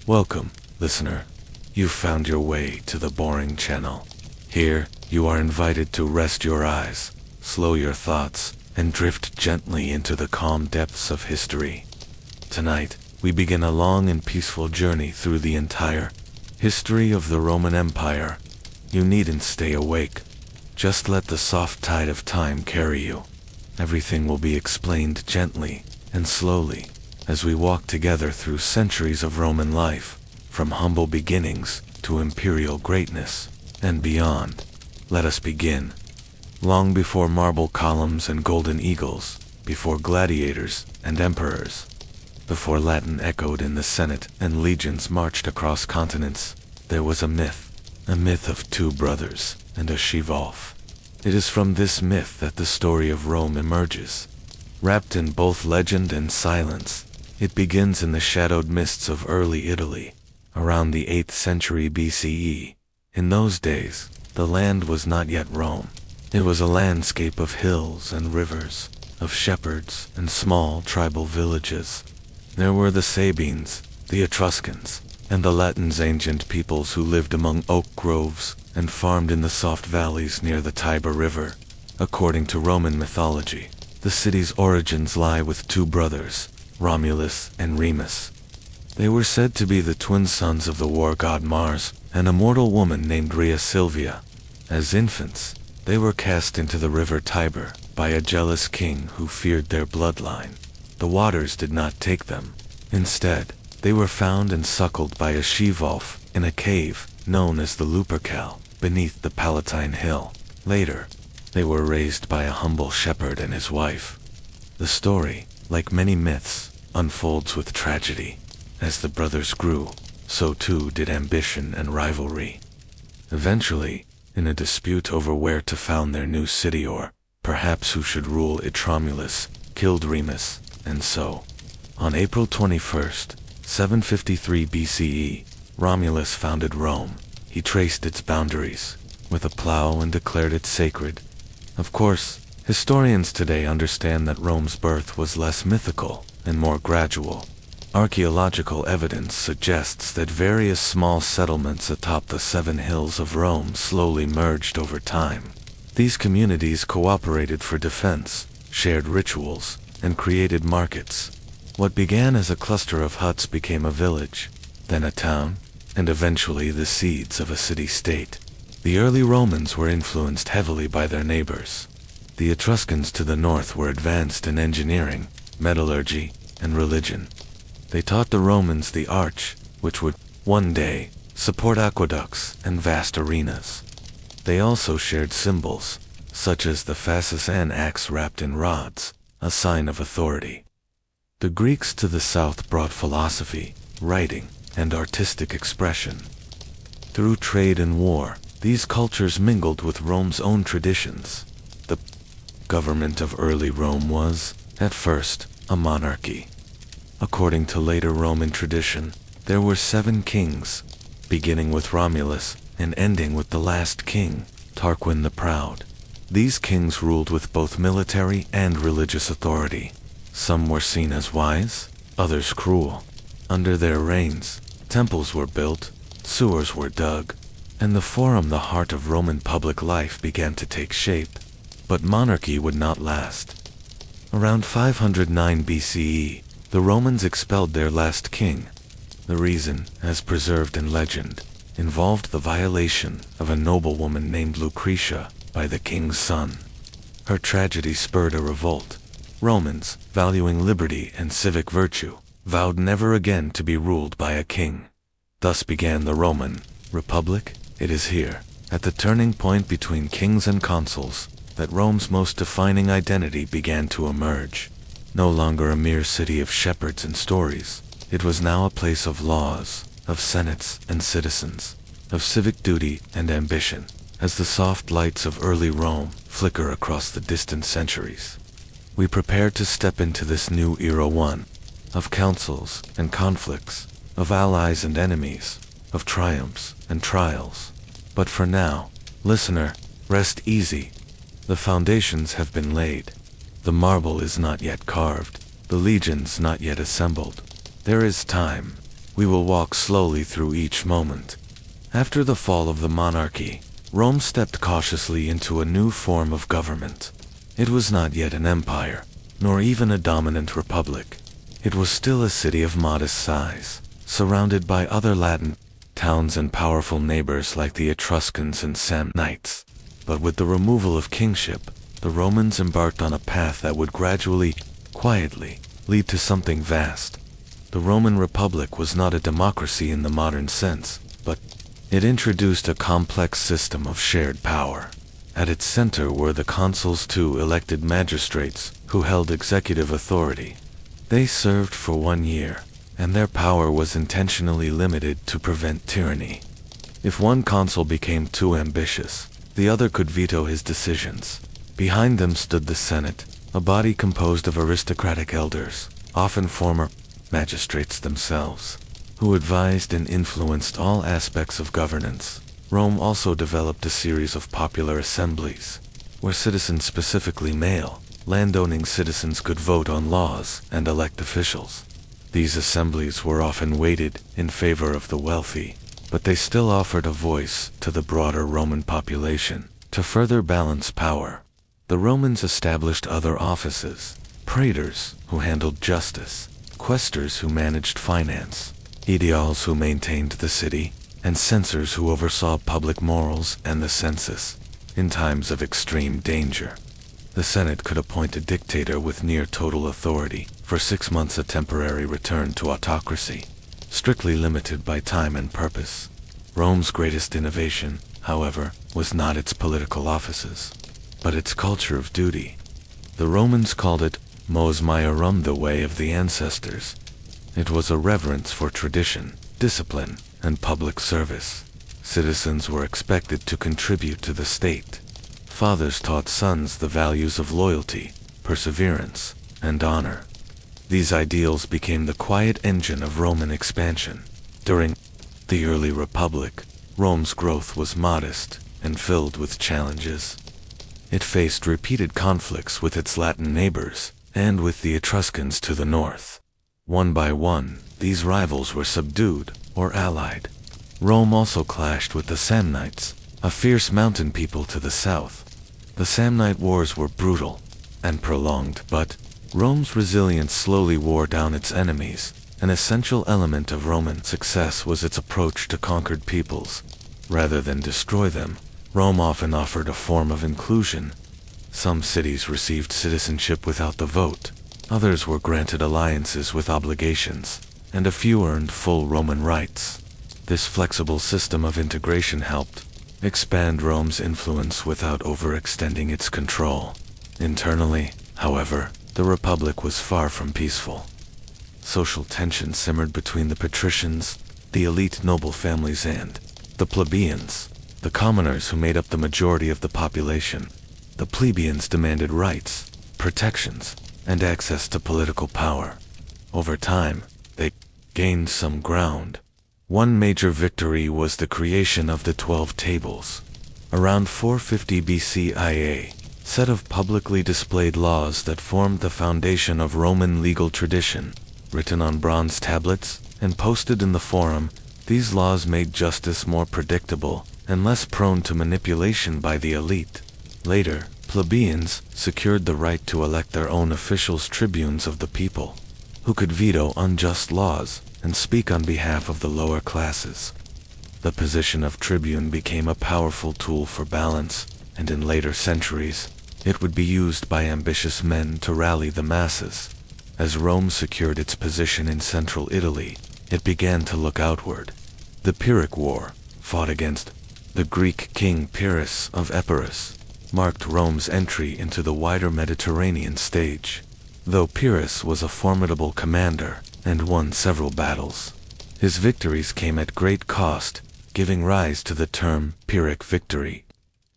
Welcome, listener. You've found your way to the boring channel. Here, you are invited to rest your eyes, slow your thoughts, and drift gently into the calm depths of history. Tonight, we begin a long and peaceful journey through the entire history of the Roman Empire. You needn't stay awake. Just let the soft tide of time carry you. Everything will be explained gently and slowly as we walk together through centuries of Roman life, from humble beginnings to imperial greatness and beyond. Let us begin. Long before marble columns and golden eagles, before gladiators and emperors, before Latin echoed in the Senate and legions marched across continents, there was a myth of two brothers and a she-wolf. It is from this myth that the story of Rome emerges. Wrapped in both legend and silence, it begins in the shadowed mists of early Italy, around the 8th century BCE. In those days, the land was not yet Rome. It was a landscape of hills and rivers, of shepherds and small tribal villages. There were the Sabines, the Etruscans, and the Latins, ancient peoples who lived among oak groves and farmed in the soft valleys near the Tiber River. According to Roman mythology, the city's origins lie with two brothers, Romulus and Remus. They were said to be the twin sons of the war god Mars and a mortal woman named Rhea Silvia. As infants, they were cast into the river Tiber by a jealous king who feared their bloodline. The waters did not take them. Instead, they were found and suckled by a she-wolf in a cave known as the Lupercal beneath the Palatine Hill. Later, they were raised by a humble shepherd and his wife. The story, like many myths, unfolds with tragedy. As the brothers grew, so too did ambition and rivalry. Eventually, in a dispute over where to found their new city or, perhaps who should rule it, Romulus killed Remus, and so, on April 21st, 753 BCE, Romulus founded Rome. He traced its boundaries with a plow and declared it sacred. Of course, historians today understand that Rome's birth was less mythical and more gradual. Archaeological evidence suggests that various small settlements atop the 7 hills of Rome slowly merged over time. These communities cooperated for defense, shared rituals, and created markets. What began as a cluster of huts became a village, then a town, and eventually the seeds of a city-state. The early Romans were influenced heavily by their neighbors. The Etruscans to the north were advanced in engineering, metallurgy, and religion. They taught the Romans the arch, which would, one day, support aqueducts and vast arenas. They also shared symbols, such as the fasces and axe wrapped in rods, a sign of authority. The Greeks to the south brought philosophy, writing, and artistic expression. Through trade and war, these cultures mingled with Rome's own traditions. The government of early Rome was, at first, a monarchy. According to later Roman tradition, there were 7 kings, beginning with Romulus and ending with the last king, Tarquin the Proud. These kings ruled with both military and religious authority. Some were seen as wise, others cruel. Under their reigns, temples were built, sewers were dug, and the Forum, the heart of Roman public life, began to take shape. But monarchy would not last. Around 509 BCE, the Romans expelled their last king. The reason, as preserved in legend, involved the violation of a noblewoman named Lucretia by the king's son. Her tragedy spurred a revolt. Romans, valuing liberty and civic virtue, vowed never again to be ruled by a king. Thus began the Roman Republic. It is here, at the turning point between kings and consuls, that Rome's most defining identity began to emerge. No longer a mere city of shepherds and stories, it was now a place of laws, of senates and citizens, of civic duty and ambition, as the soft lights of early Rome flicker across the distant centuries. We prepare to step into this new era, one of councils and conflicts, of allies and enemies, of triumphs and trials. But for now, listener, rest easy. The foundations have been laid. The marble is not yet carved, the legions not yet assembled. There is time. We will walk slowly through each moment. After the fall of the monarchy, Rome stepped cautiously into a new form of government. It was not yet an empire, nor even a dominant republic. It was still a city of modest size, surrounded by other Latin towns and powerful neighbors like the Etruscans and Samnites. But with the removal of kingship, the Romans embarked on a path that would gradually, quietly, lead to something vast. The Roman Republic was not a democracy in the modern sense, but it introduced a complex system of shared power. At its center were the consuls, two elected magistrates who held executive authority. They served for 1 year, and their power was intentionally limited to prevent tyranny. If one consul became too ambitious, the other could veto his decisions. Behind them stood the Senate, a body composed of aristocratic elders, often former magistrates themselves, who advised and influenced all aspects of governance. Rome also developed a series of popular assemblies, where citizens, specifically male, landowning citizens, could vote on laws and elect officials. These assemblies were often weighted in favor of the wealthy, but they still offered a voice to the broader Roman population. To further balance power, the Romans established other offices: praetors, who handled justice; quaestors, who managed finance; aediles, who maintained the city; and censors, who oversaw public morals and the census. In times of extreme danger, the Senate could appoint a dictator with near total authority. For 6 months, a temporary return to autocracy, strictly limited by time and purpose. Rome's greatest innovation, however, was not its political offices, but its culture of duty. The Romans called it mos maiorum, the way of the ancestors. It was a reverence for tradition, discipline, and public service. Citizens were expected to contribute to the state. Fathers taught sons the values of loyalty, perseverance, and honor. These ideals became the quiet engine of Roman expansion. During the early Republic, Rome's growth was modest and filled with challenges. It faced repeated conflicts with its Latin neighbors and with the Etruscans to the north. One by one, these rivals were subdued or allied. Rome also clashed with the Samnites, a fierce mountain people to the south. The Samnite wars were brutal and prolonged, but Rome's resilience slowly wore down its enemies. An essential element of Roman success was its approach to conquered peoples. Rather than destroy them, Rome often offered a form of inclusion. Some cities received citizenship without the vote, others were granted alliances with obligations, and a few earned full Roman rights. This flexible system of integration helped expand Rome's influence without overextending its control. Internally, however, the Republic was far from peaceful. Social tension simmered between the patricians, the elite noble families, and the plebeians, the commoners who made up the majority of the population. The plebeians demanded rights, protections, and access to political power. Over time, they gained some ground. One major victory was the creation of the 12 Tables. Around 450 BC, a set of publicly displayed laws that formed the foundation of Roman legal tradition. Written on bronze tablets and posted in the Forum, these laws made justice more predictable and less prone to manipulation by the elite. Later, plebeians secured the right to elect their own officials, tribunes of the people, who could veto unjust laws and speak on behalf of the lower classes. The position of tribune became a powerful tool for balance, and in later centuries, it would be used by ambitious men to rally the masses. As Rome secured its position in central Italy, it began to look outward. The Pyrrhic War, fought against the Greek king Pyrrhus of Epirus, marked Rome's entry into the wider Mediterranean stage. Though Pyrrhus was a formidable commander and won several battles, his victories came at great cost, giving rise to the term Pyrrhic victory.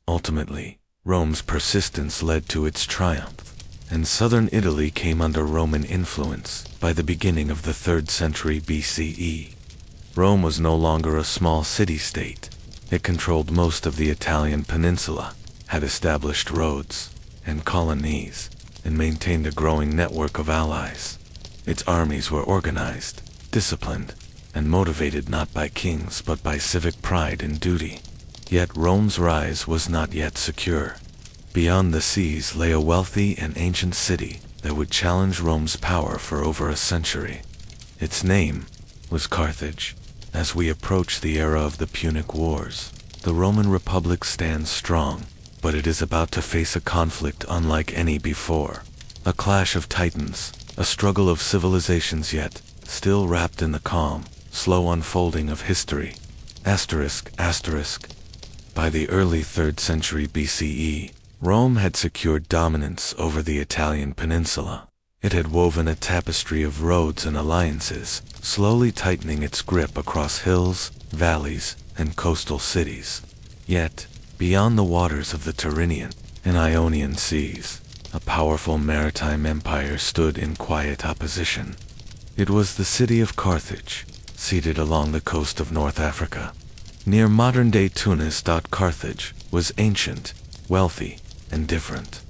Ultimately, Rome's persistence led to its triumph, and southern Italy came under Roman influence by the beginning of the 3rd century BCE. Rome was no longer a small city-state. It controlled most of the Italian peninsula, had established roads and colonies, and maintained a growing network of allies. Its armies were organized, disciplined, and motivated not by kings but by civic pride and duty. Yet Rome's rise was not yet secure. Beyond the seas lay a wealthy and ancient city that would challenge Rome's power for over a century. Its name was Carthage. As we approach the era of the Punic Wars, the Roman Republic stands strong, but it is about to face a conflict unlike any before. A clash of titans, a struggle of civilizations yet still wrapped in the calm, slow unfolding of history. Asterisk. By the early 3rd century BCE, Rome had secured dominance over the Italian peninsula. It had woven a tapestry of roads and alliances, slowly tightening its grip across hills, valleys, and coastal cities. Yet, beyond the waters of the Tyrrhenian and Ionian seas, a powerful maritime empire stood in quiet opposition. It was the city of Carthage, seated along the coast of North Africa, near modern-day Tunis. Carthage was ancient, wealthy, and different.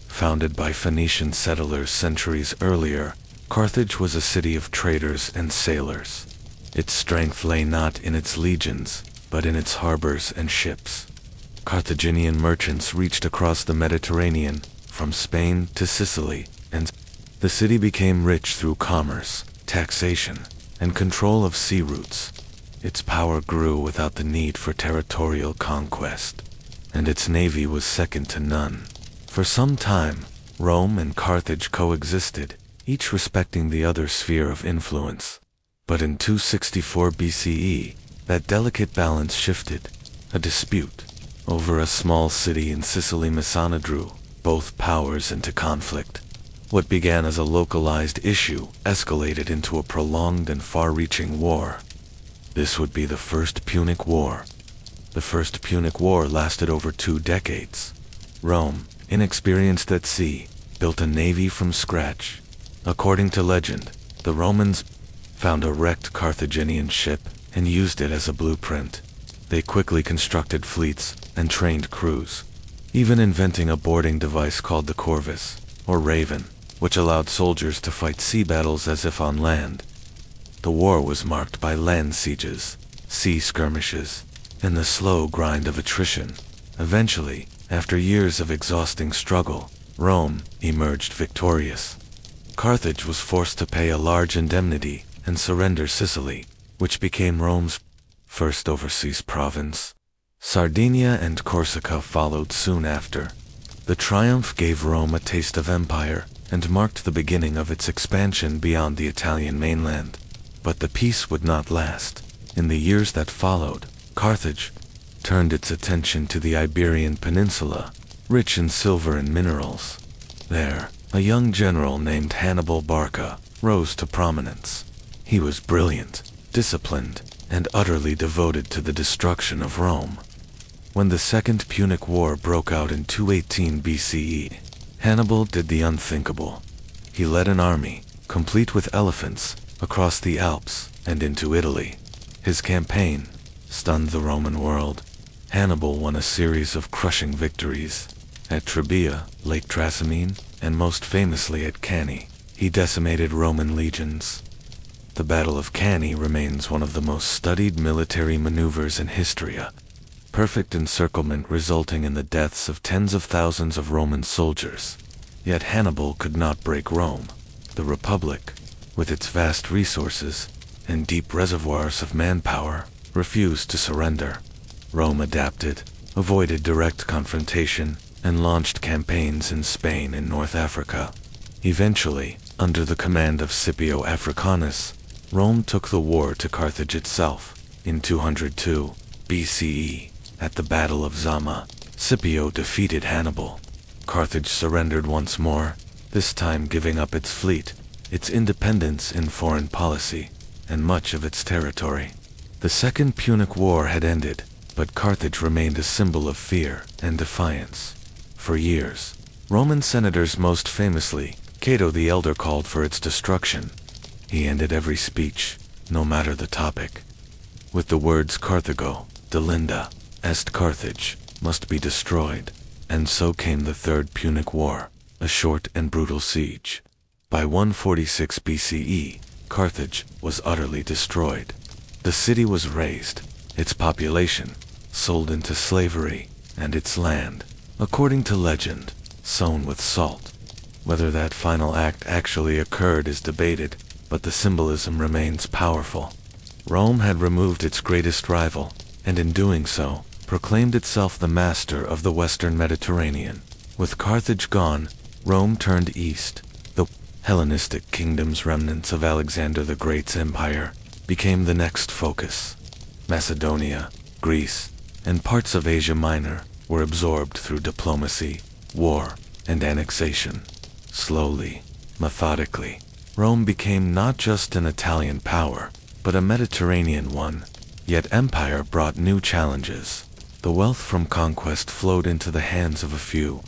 Founded by Phoenician settlers centuries earlier, Carthage was a city of traders and sailors. Its strength lay not in its legions, but in its harbors and ships. Carthaginian merchants reached across the Mediterranean, from Spain to Sicily, and the city became rich through commerce, taxation, and control of sea routes. Its power grew without the need for territorial conquest, and its navy was second to none. For some time, Rome and Carthage coexisted, each respecting the other's sphere of influence. But in 264 BCE, that delicate balance shifted. A dispute over a small city in Sicily, Messana, drew both powers into conflict. What began as a localized issue escalated into a prolonged and far-reaching war. This would be the First Punic War. The First Punic War lasted over 2 decades. Rome, inexperienced at sea, built a navy from scratch. According to legend, the Romans found a wrecked Carthaginian ship and used it as a blueprint. They quickly constructed fleets and trained crews, even inventing a boarding device called the corvus, or raven, which allowed soldiers to fight sea battles as if on land. The war was marked by land sieges, sea skirmishes, and the slow grind of attrition. Eventually, after years of exhausting struggle, Rome emerged victorious. Carthage was forced to pay a large indemnity and surrender Sicily, which became Rome's first overseas province. Sardinia and Corsica followed soon after. The triumph gave Rome a taste of empire and marked the beginning of its expansion beyond the Italian mainland. But the peace would not last. In the years that followed, Carthage turned its attention to the Iberian Peninsula, rich in silver and minerals. There, a young general named Hannibal Barca rose to prominence. He was brilliant, disciplined, and utterly devoted to the destruction of Rome. When the Second Punic War broke out in 218 BCE, Hannibal did the unthinkable. He led an army, complete with elephants, across the Alps and into Italy. His campaign stunned the Roman world. Hannibal won a series of crushing victories. At Trebia, Lake Trasimene, and most famously at Cannae, he decimated Roman legions. The Battle of Cannae remains one of the most studied military maneuvers in history, a perfect encirclement resulting in the deaths of tens of thousands of Roman soldiers. Yet Hannibal could not break Rome. The Republic, with its vast resources and deep reservoirs of manpower, refused to surrender. Rome adapted, avoided direct confrontation, and launched campaigns in Spain and North Africa. Eventually, under the command of Scipio Africanus, Rome took the war to Carthage itself. In 202 BCE, at the Battle of Zama, Scipio defeated Hannibal. Carthage surrendered once more, this time giving up its fleet, its independence in foreign policy, and much of its territory. The Second Punic War had ended, but Carthage remained a symbol of fear and defiance. For years, Roman senators, most famously Cato the Elder, called for its destruction. He ended every speech, no matter the topic, with the words Carthago, delinda, est Carthage, must be destroyed. And so came the Third Punic War, a short and brutal siege. By 146 BCE, Carthage was utterly destroyed. The city was razed, its population sold into slavery, and its land, according to legend, sown with salt. Whether that final act actually occurred is debated, but the symbolism remains powerful. Rome had removed its greatest rival, and in doing so, proclaimed itself the master of the Western Mediterranean. With Carthage gone, Rome turned east. The Hellenistic kingdom's remnants of Alexander the Great's empire became the next focus. Macedonia, Greece, and parts of Asia Minor were absorbed through diplomacy, war, and annexation. Slowly, methodically, Rome became not just an Italian power, but a Mediterranean one. Yet empire brought new challenges. The wealth from conquest flowed into the hands of a few.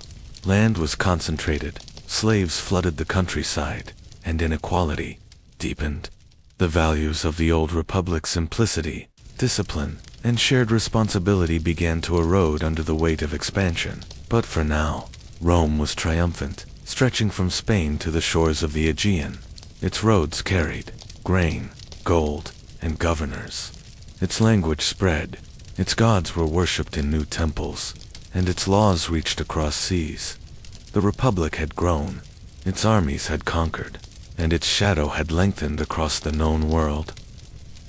Land was concentrated, slaves flooded the countryside, and inequality deepened. The values of the old republic's simplicity, discipline, and shared responsibility began to erode under the weight of expansion. But for now, Rome was triumphant, stretching from Spain to the shores of the Aegean. Its roads carried grain, gold, and governors. Its language spread, its gods were worshipped in new temples, and its laws reached across seas. The Republic had grown, its armies had conquered, and its shadow had lengthened across the known world.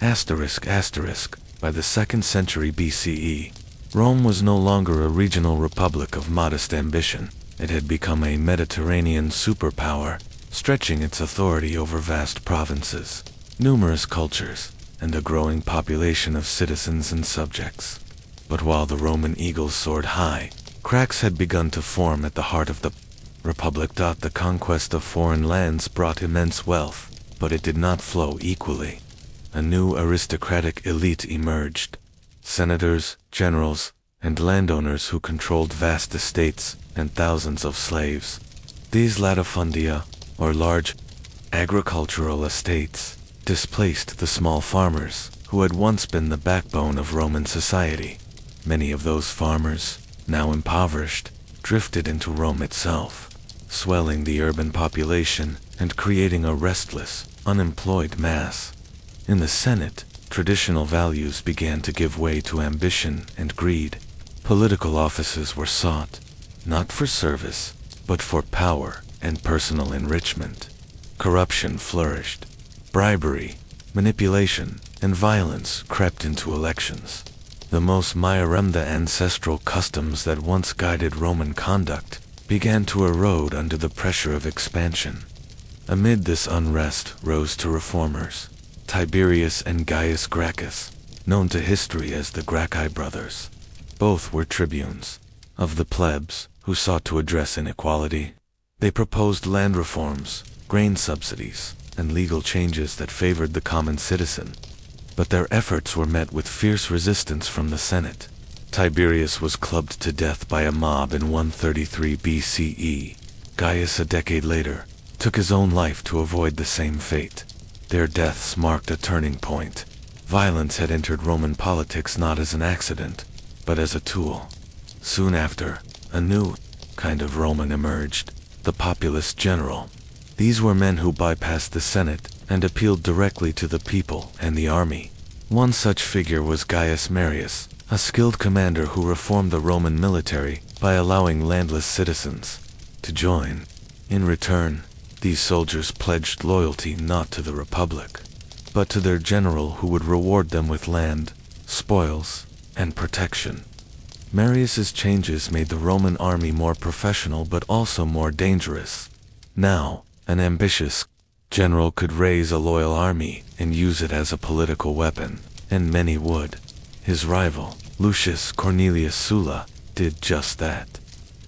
Asterisk, asterisk, by the 2nd century BCE, Rome was no longer a regional republic of modest ambition. It had become a Mediterranean superpower, stretching its authority over vast provinces, numerous cultures, and a growing population of citizens and subjects. But while the Roman eagles soared high, cracks had begun to form at the heart of the Republic. The conquest of foreign lands brought immense wealth, but it did not flow equally. A new aristocratic elite emerged. Senators, generals, and landowners who controlled vast estates and thousands of slaves. These latifundia, or large agricultural estates, displaced the small farmers who had once been the backbone of Roman society. Many of those farmers, now impoverished, drifted into Rome itself, swelling the urban population and creating a restless, unemployed mass. In the Senate, traditional values began to give way to ambition and greed. Political offices were sought, not for service, but for power and personal enrichment. Corruption flourished. Bribery, manipulation, and violence crept into elections. The mos maiorum, the ancestral customs that once guided Roman conduct, began to erode under the pressure of expansion. Amid this unrest rose two reformers, Tiberius and Gaius Gracchus, known to history as the Gracchi brothers. Both were tribunes of the plebs who sought to address inequality. They proposed land reforms, grain subsidies, and legal changes that favored the common citizen. But their efforts were met with fierce resistance from the Senate. Tiberius was clubbed to death by a mob in 133 BCE. Gaius, a decade later, took his own life to avoid the same fate. Their deaths marked a turning point. Violence had entered Roman politics not as an accident, but as a tool. Soon after, a new kind of Roman emerged, the populist general. These were men who bypassed the Senate and appealed directly to the people and the army. One such figure was Gaius Marius, a skilled commander who reformed the Roman military by allowing landless citizens to join. In return, these soldiers pledged loyalty not to the Republic, but to their general who would reward them with land, spoils, and protection. Marius's changes made the Roman army more professional but also more dangerous. Now, an ambitious general could raise a loyal army and use it as a political weapon, and many would. His rival, Lucius Cornelius Sulla, did just that.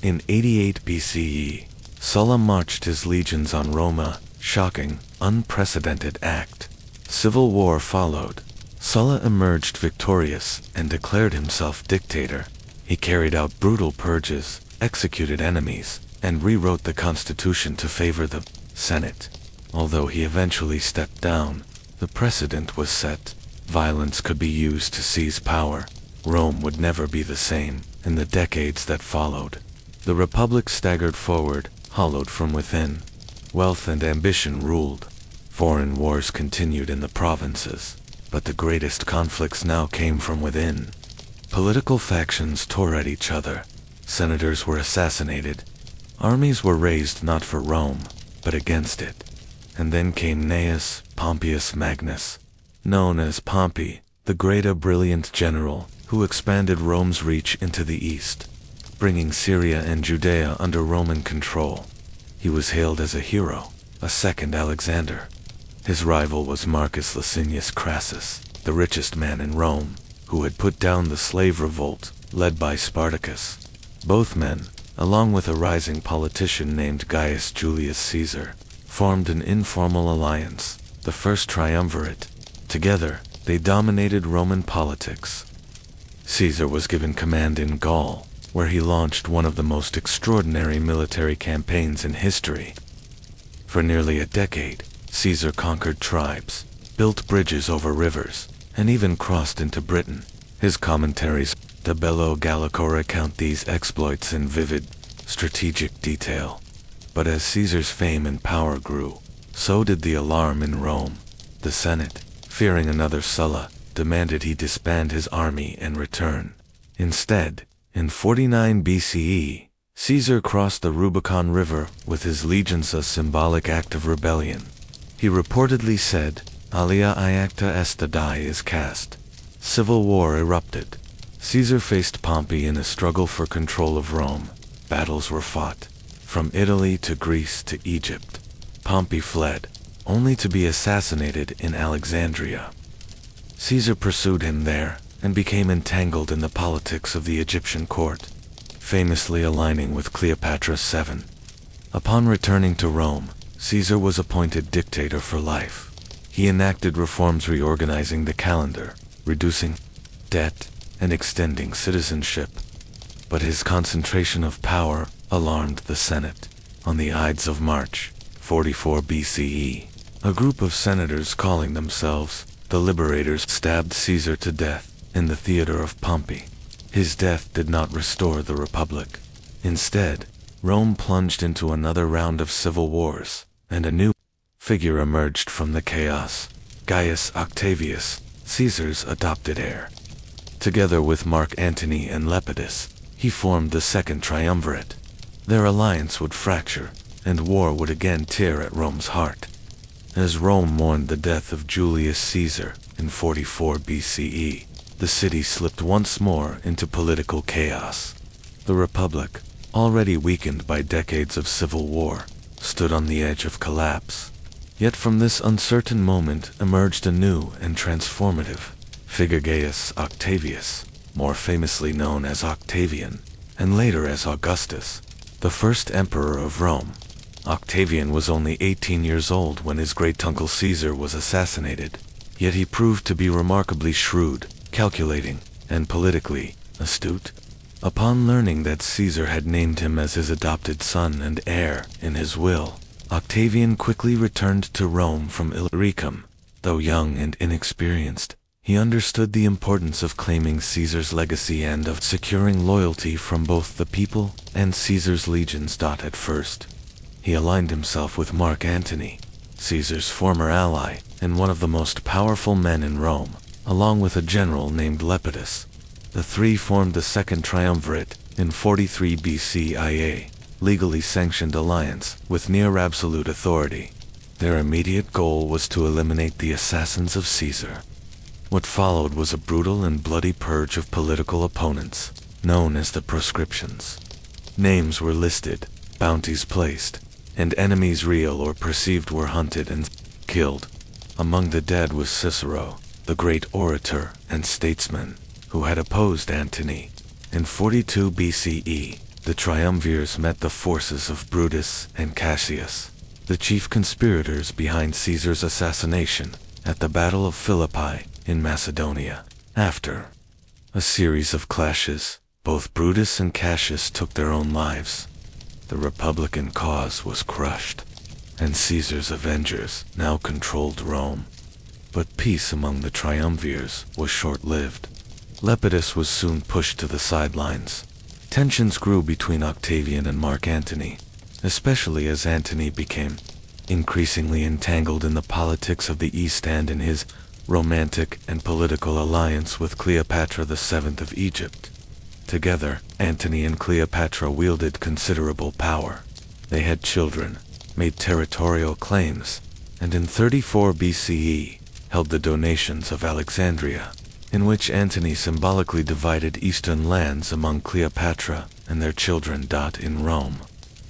In 88 BCE, Sulla marched his legions on Roma, shocking, unprecedented act. Civil war followed. Sulla emerged victorious and declared himself dictator. He carried out brutal purges, executed enemies, and rewrote the constitution to favor the Senate. Although he eventually stepped down, the precedent was set. Violence could be used to seize power. Rome would never be the same in the decades that followed. The Republic staggered forward, hollowed from within. Wealth and ambition ruled. Foreign wars continued in the provinces. But the greatest conflicts now came from within. Political factions tore at each other. Senators were assassinated. Armies were raised not for Rome, but against it. And then came Gnaeus Pompeius Magnus, known as Pompey, the great, a brilliant general who expanded Rome's reach into the east, bringing Syria and Judea under Roman control. He was hailed as a hero, a second Alexander. His rival was Marcus Licinius Crassus, the richest man in Rome, who had put down the slave revolt led by Spartacus. Both men, along with a rising politician named Gaius Julius Caesar, formed an informal alliance, the First Triumvirate. Together, they dominated Roman politics. Caesar was given command in Gaul, where he launched one of the most extraordinary military campaigns in history. For nearly a decade, Caesar conquered tribes, built bridges over rivers, and even crossed into Britain. His commentaries, De Bello Gallico, recount these exploits in vivid, strategic detail. But as Caesar's fame and power grew, so did the alarm in Rome. The Senate, fearing another Sulla, demanded he disband his army and return. Instead, in 49 BCE, Caesar crossed the Rubicon River with his legions, a symbolic act of rebellion. He reportedly said, "Alia iacta est, the die is cast." Civil war erupted. Caesar faced Pompey in a struggle for control of Rome. Battles were fought, from Italy to Greece to Egypt. Pompey fled, only to be assassinated in Alexandria. Caesar pursued him there, and became entangled in the politics of the Egyptian court, famously aligning with Cleopatra VII. Upon returning to Rome, Caesar was appointed dictator for life. He enacted reforms reorganizing the calendar, reducing debt, and extending citizenship. But his concentration of power alarmed the Senate. On the Ides of March, 44 BCE, a group of senators calling themselves the Liberators stabbed Caesar to death in the theater of Pompey. His death did not restore the Republic. Instead, Rome plunged into another round of civil wars, and a new figure emerged from the chaos: Gaius Octavius, Caesar's adopted heir. Together with Mark Antony and Lepidus, he formed the Second Triumvirate. Their alliance would fracture, and war would again tear at Rome's heart. As Rome mourned the death of Julius Caesar in 44 BCE, the city slipped once more into political chaos. The Republic, already weakened by decades of civil war, stood on the edge of collapse. Yet from this uncertain moment emerged a new and transformative figure: Gaius Octavius, more famously known as Octavian, and later as Augustus, the first emperor of Rome. Octavian was only 18 years old when his great-uncle Caesar was assassinated, yet he proved to be remarkably shrewd, calculating, and politically astute. Upon learning that Caesar had named him as his adopted son and heir in his will, Octavian quickly returned to Rome from Illyricum. Though young and inexperienced, he understood the importance of claiming Caesar's legacy and of securing loyalty from both the people and Caesar's legions. At first, he aligned himself with Mark Antony, Caesar's former ally and one of the most powerful men in Rome, along with a general named Lepidus. The three formed the Second Triumvirate in 43 BCIA, legally sanctioned alliance with near-absolute authority. Their immediate goal was to eliminate the assassins of Caesar. What followed was a brutal and bloody purge of political opponents, known as the proscriptions. Names were listed, bounties placed, and enemies real or perceived were hunted and killed. Among the dead was Cicero, the great orator and statesman, who had opposed Antony. In 42 BCE, the triumvirs met the forces of Brutus and Cassius, the chief conspirators behind Caesar's assassination, at the Battle of Philippi in Macedonia. After a series of clashes, both Brutus and Cassius took their own lives. The Republican cause was crushed, and Caesar's avengers now controlled Rome. But peace among the triumvirs was short-lived. Lepidus was soon pushed to the sidelines. Tensions grew between Octavian and Mark Antony, especially as Antony became increasingly entangled in the politics of the East and in his romantic and political alliance with Cleopatra VII of Egypt. Together, Antony and Cleopatra wielded considerable power. They had children, made territorial claims, and in 34 BCE, held the donations of Alexandria, in which Antony symbolically divided eastern lands among Cleopatra and their children. In Rome,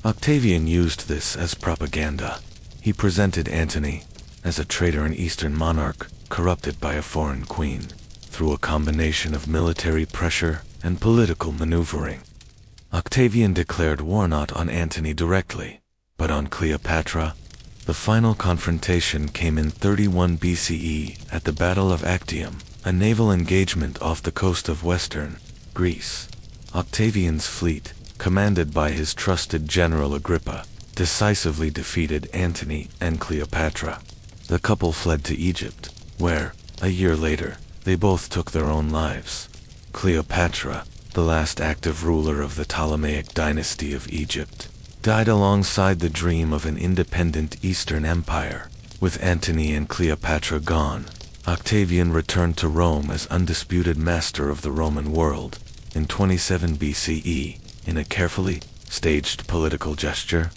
Octavian used this as propaganda. He presented Antony as a traitor and eastern monarch corrupted by a foreign queen, through a combination of military pressure and political maneuvering. Octavian declared war not on Antony directly, but on Cleopatra. The final confrontation came in 31 BCE at the Battle of Actium, a naval engagement off the coast of western Greece. Octavian's fleet, commanded by his trusted general Agrippa, decisively defeated Antony and Cleopatra. The couple fled to Egypt, where, a year later, they both took their own lives. Cleopatra, the last active ruler of the Ptolemaic dynasty of Egypt, died alongside the dream of an independent Eastern Empire. With Antony and Cleopatra gone, Octavian returned to Rome as undisputed master of the Roman world in 27 BCE, in a carefully staged political gesture.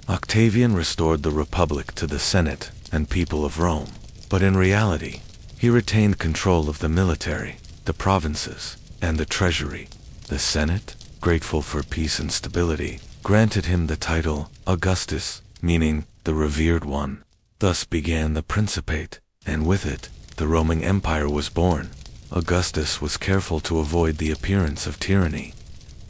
Octavian restored the Republic to the Senate and people of Rome, but in reality, he retained control of the military, the provinces, and the treasury. The Senate, grateful for peace and stability, granted him the title Augustus, meaning the revered one. Thus began the Principate, and with it, the Roman Empire was born. Augustus was careful to avoid the appearance of tyranny.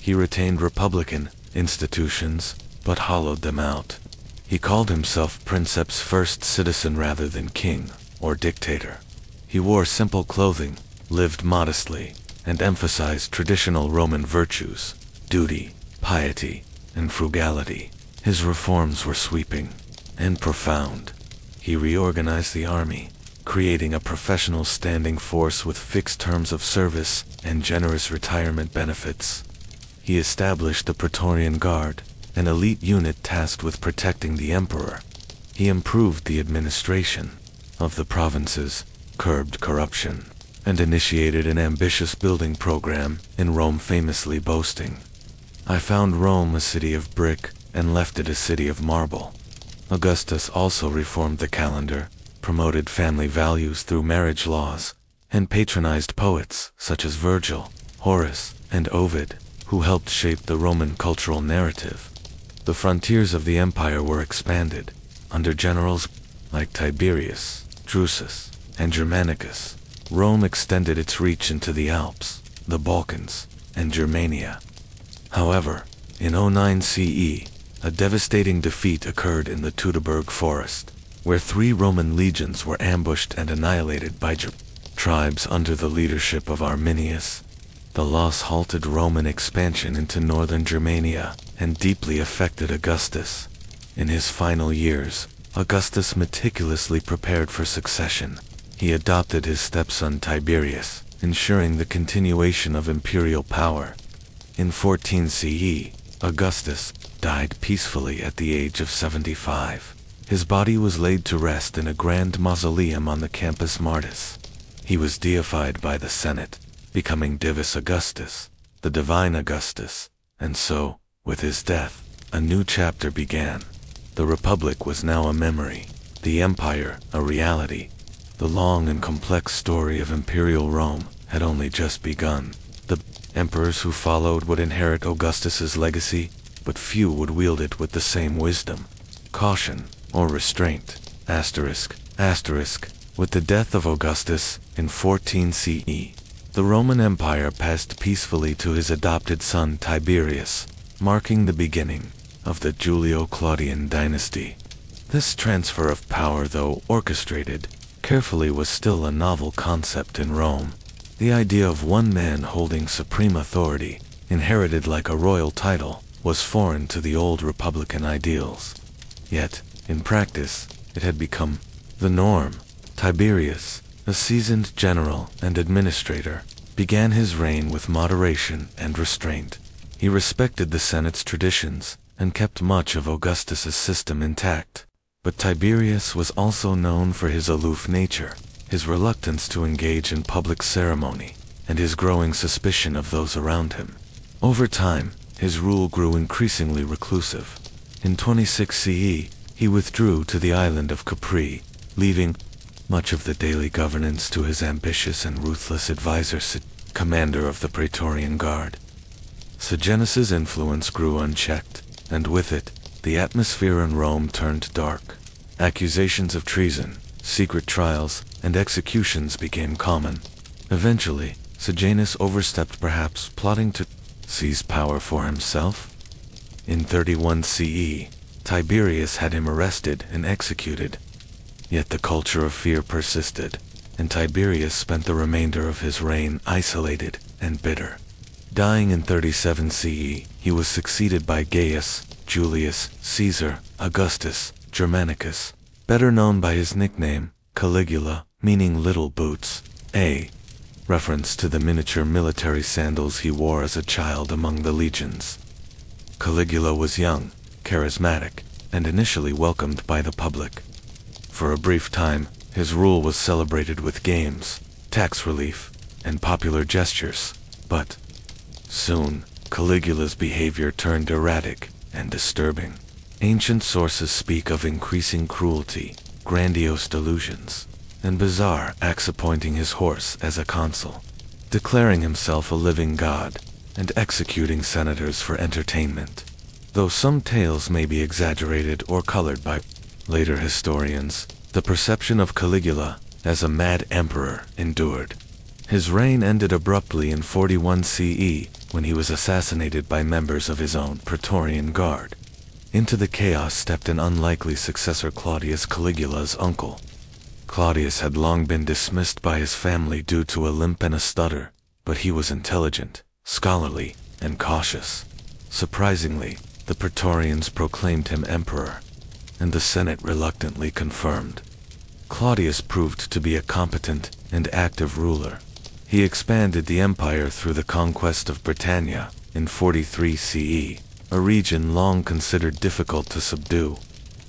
He retained republican institutions, but hollowed them out. He called himself Princeps, first citizen rather than king or dictator. He wore simple clothing, lived modestly, and emphasized traditional Roman virtues, duty, piety, and frugality. His reforms were sweeping and profound. He reorganized the army, creating a professional standing force with fixed terms of service and generous retirement benefits. He established the Praetorian Guard, an elite unit tasked with protecting the emperor. He improved the administration of the provinces, curbed corruption, and initiated an ambitious building program in Rome, famously boasting, "I found Rome a city of brick and left it a city of marble." Augustus also reformed the calendar, promoted family values through marriage laws, and patronized poets such as Virgil, Horace, and Ovid, who helped shape the Roman cultural narrative. The frontiers of the empire were expanded. Under generals like Tiberius, Drusus, and Germanicus, Rome extended its reach into the Alps, the Balkans, and Germania. However, in 09 CE, a devastating defeat occurred in the Teutoburg forest, where 3 Roman legions were ambushed and annihilated by tribes under the leadership of Arminius. The loss halted Roman expansion into northern Germania and deeply affected Augustus. In his final years, Augustus meticulously prepared for succession. He adopted his stepson Tiberius, ensuring the continuation of imperial power. In 14 CE, Augustus died peacefully at the age of 75. His body was laid to rest in a grand mausoleum on the Campus Martis. He was deified by the Senate, becoming Divus Augustus, the divine Augustus, and so, with his death, a new chapter began. The Republic was now a memory, the Empire a reality. The long and complex story of imperial Rome had only just begun. The emperors who followed would inherit Augustus's legacy, but few would wield it with the same wisdom, caution, or restraint. With the death of Augustus in 14 CE, the Roman Empire passed peacefully to his adopted son Tiberius, marking the beginning of the Julio-Claudian dynasty. This transfer of power, though orchestrated carefully, was still a novel concept in Rome. The idea of one man holding supreme authority, inherited like a royal title, was foreign to the old republican ideals. Yet, in practice, it had become the norm. Tiberius, a seasoned general and administrator, began his reign with moderation and restraint. He respected the Senate's traditions and kept much of Augustus's system intact. But Tiberius was also known for his aloof nature. his reluctance to engage in public ceremony, and his growing suspicion of those around him. Over time, his rule grew increasingly reclusive. In 26 CE, he withdrew to the island of Capri, leaving much of the daily governance to his ambitious and ruthless advisor, commander of the Praetorian Guard. Sejanus's influence grew unchecked, and with it, the atmosphere in Rome turned dark. Accusations of treason, secret trials, and executions became common. Eventually, Sejanus overstepped, perhaps plotting to seize power for himself. In 31 CE, Tiberius had him arrested and executed. Yet the culture of fear persisted, and Tiberius spent the remainder of his reign isolated and bitter. Dying in 37 CE, he was succeeded by Gaius Julius Caesar Augustus Germanicus, better known by his nickname, Caligula, meaning little boots, a reference to the miniature military sandals he wore as a child among the legions. Caligula was young, charismatic, and initially welcomed by the public. For a brief time, his rule was celebrated with games, tax relief, and popular gestures, but soon, Caligula's behavior turned erratic and disturbing. Ancient sources speak of increasing cruelty, grandiose delusions, and bizarre acts appointing his horse as a consul, declaring himself a living god, and executing senators for entertainment. Though some tales may be exaggerated or colored by later historians, the perception of Caligula as a mad emperor endured. His reign ended abruptly in 41 CE when he was assassinated by members of his own Praetorian Guard. Into the chaos stepped an unlikely successor, Claudius, Caligula's uncle. Claudius had long been dismissed by his family due to a limp and a stutter, but he was intelligent, scholarly, and cautious. Surprisingly, the Praetorians proclaimed him emperor, and the Senate reluctantly confirmed. Claudius proved to be a competent and active ruler. He expanded the empire through the conquest of Britannia in 43 CE, a region long considered difficult to subdue.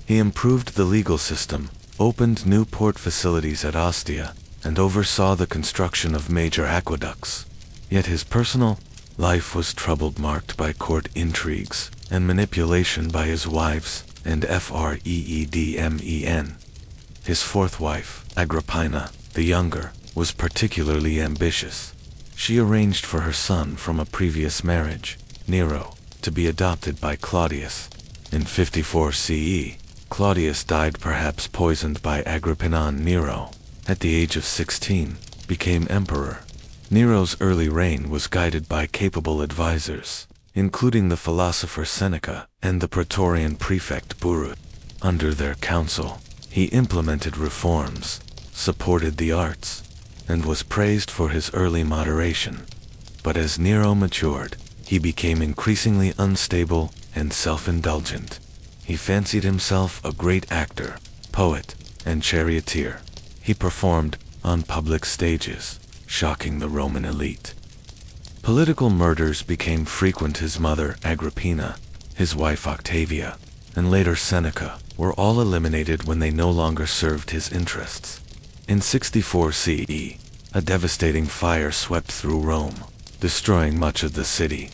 He improved the legal system, opened new port facilities at Ostia, and oversaw the construction of major aqueducts. Yet his personal life was troubled, marked by court intrigues and manipulation by his wives and freedmen. His fourth wife, Agrippina, the younger, was particularly ambitious. She arranged for her son from a previous marriage, Nero, to be adopted by Claudius. In 54 CE, Claudius died, perhaps poisoned by Agrippina. Nero, at the age of 16, became emperor. Nero's early reign was guided by capable advisors, including the philosopher Seneca and the Praetorian prefect Burrus. Under their counsel, he implemented reforms, supported the arts, and was praised for his early moderation. But as Nero matured, he became increasingly unstable and self-indulgent. He fancied himself a great actor, poet, and charioteer. He performed on public stages, shocking the Roman elite. Political murders became frequent. His mother, Agrippina, his wife Octavia, and later Seneca, were all eliminated when they no longer served his interests. In 64 CE, a devastating fire swept through Rome, destroying much of the city.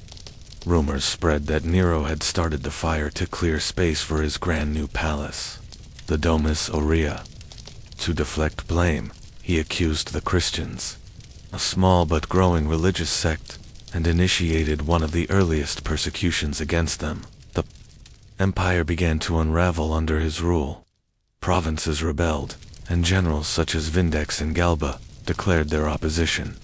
Rumors spread that Nero had started the fire to clear space for his grand new palace, the Domus Aurea. To deflect blame, he accused the Christians, a small but growing religious sect, and initiated one of the earliest persecutions against them. The empire began to unravel under his rule. Provinces rebelled, and generals such as Vindex and Galba declared their opposition.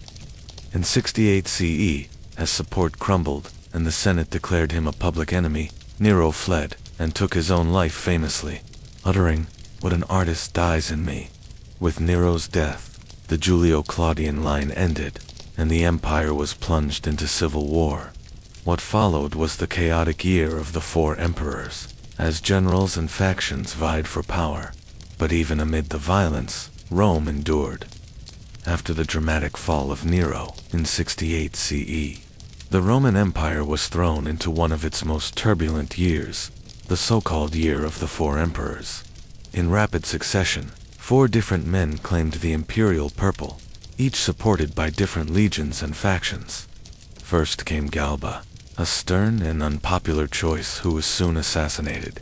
In 68 CE, as support crumbled and the Senate declared him a public enemy, Nero fled and took his own life famously, uttering, "What an artist dies in me." With Nero's death, the Julio-Claudian line ended, and the empire was plunged into civil war. What followed was the chaotic year of the four emperors, as generals and factions vied for power. But even amid the violence, Rome endured. After the dramatic fall of Nero in 68 CE, the Roman Empire was thrown into one of its most turbulent years, the so-called Year of the Four Emperors. In rapid succession, 4 different men claimed the imperial purple, each supported by different legions and factions. First came Galba, a stern and unpopular choice who was soon assassinated.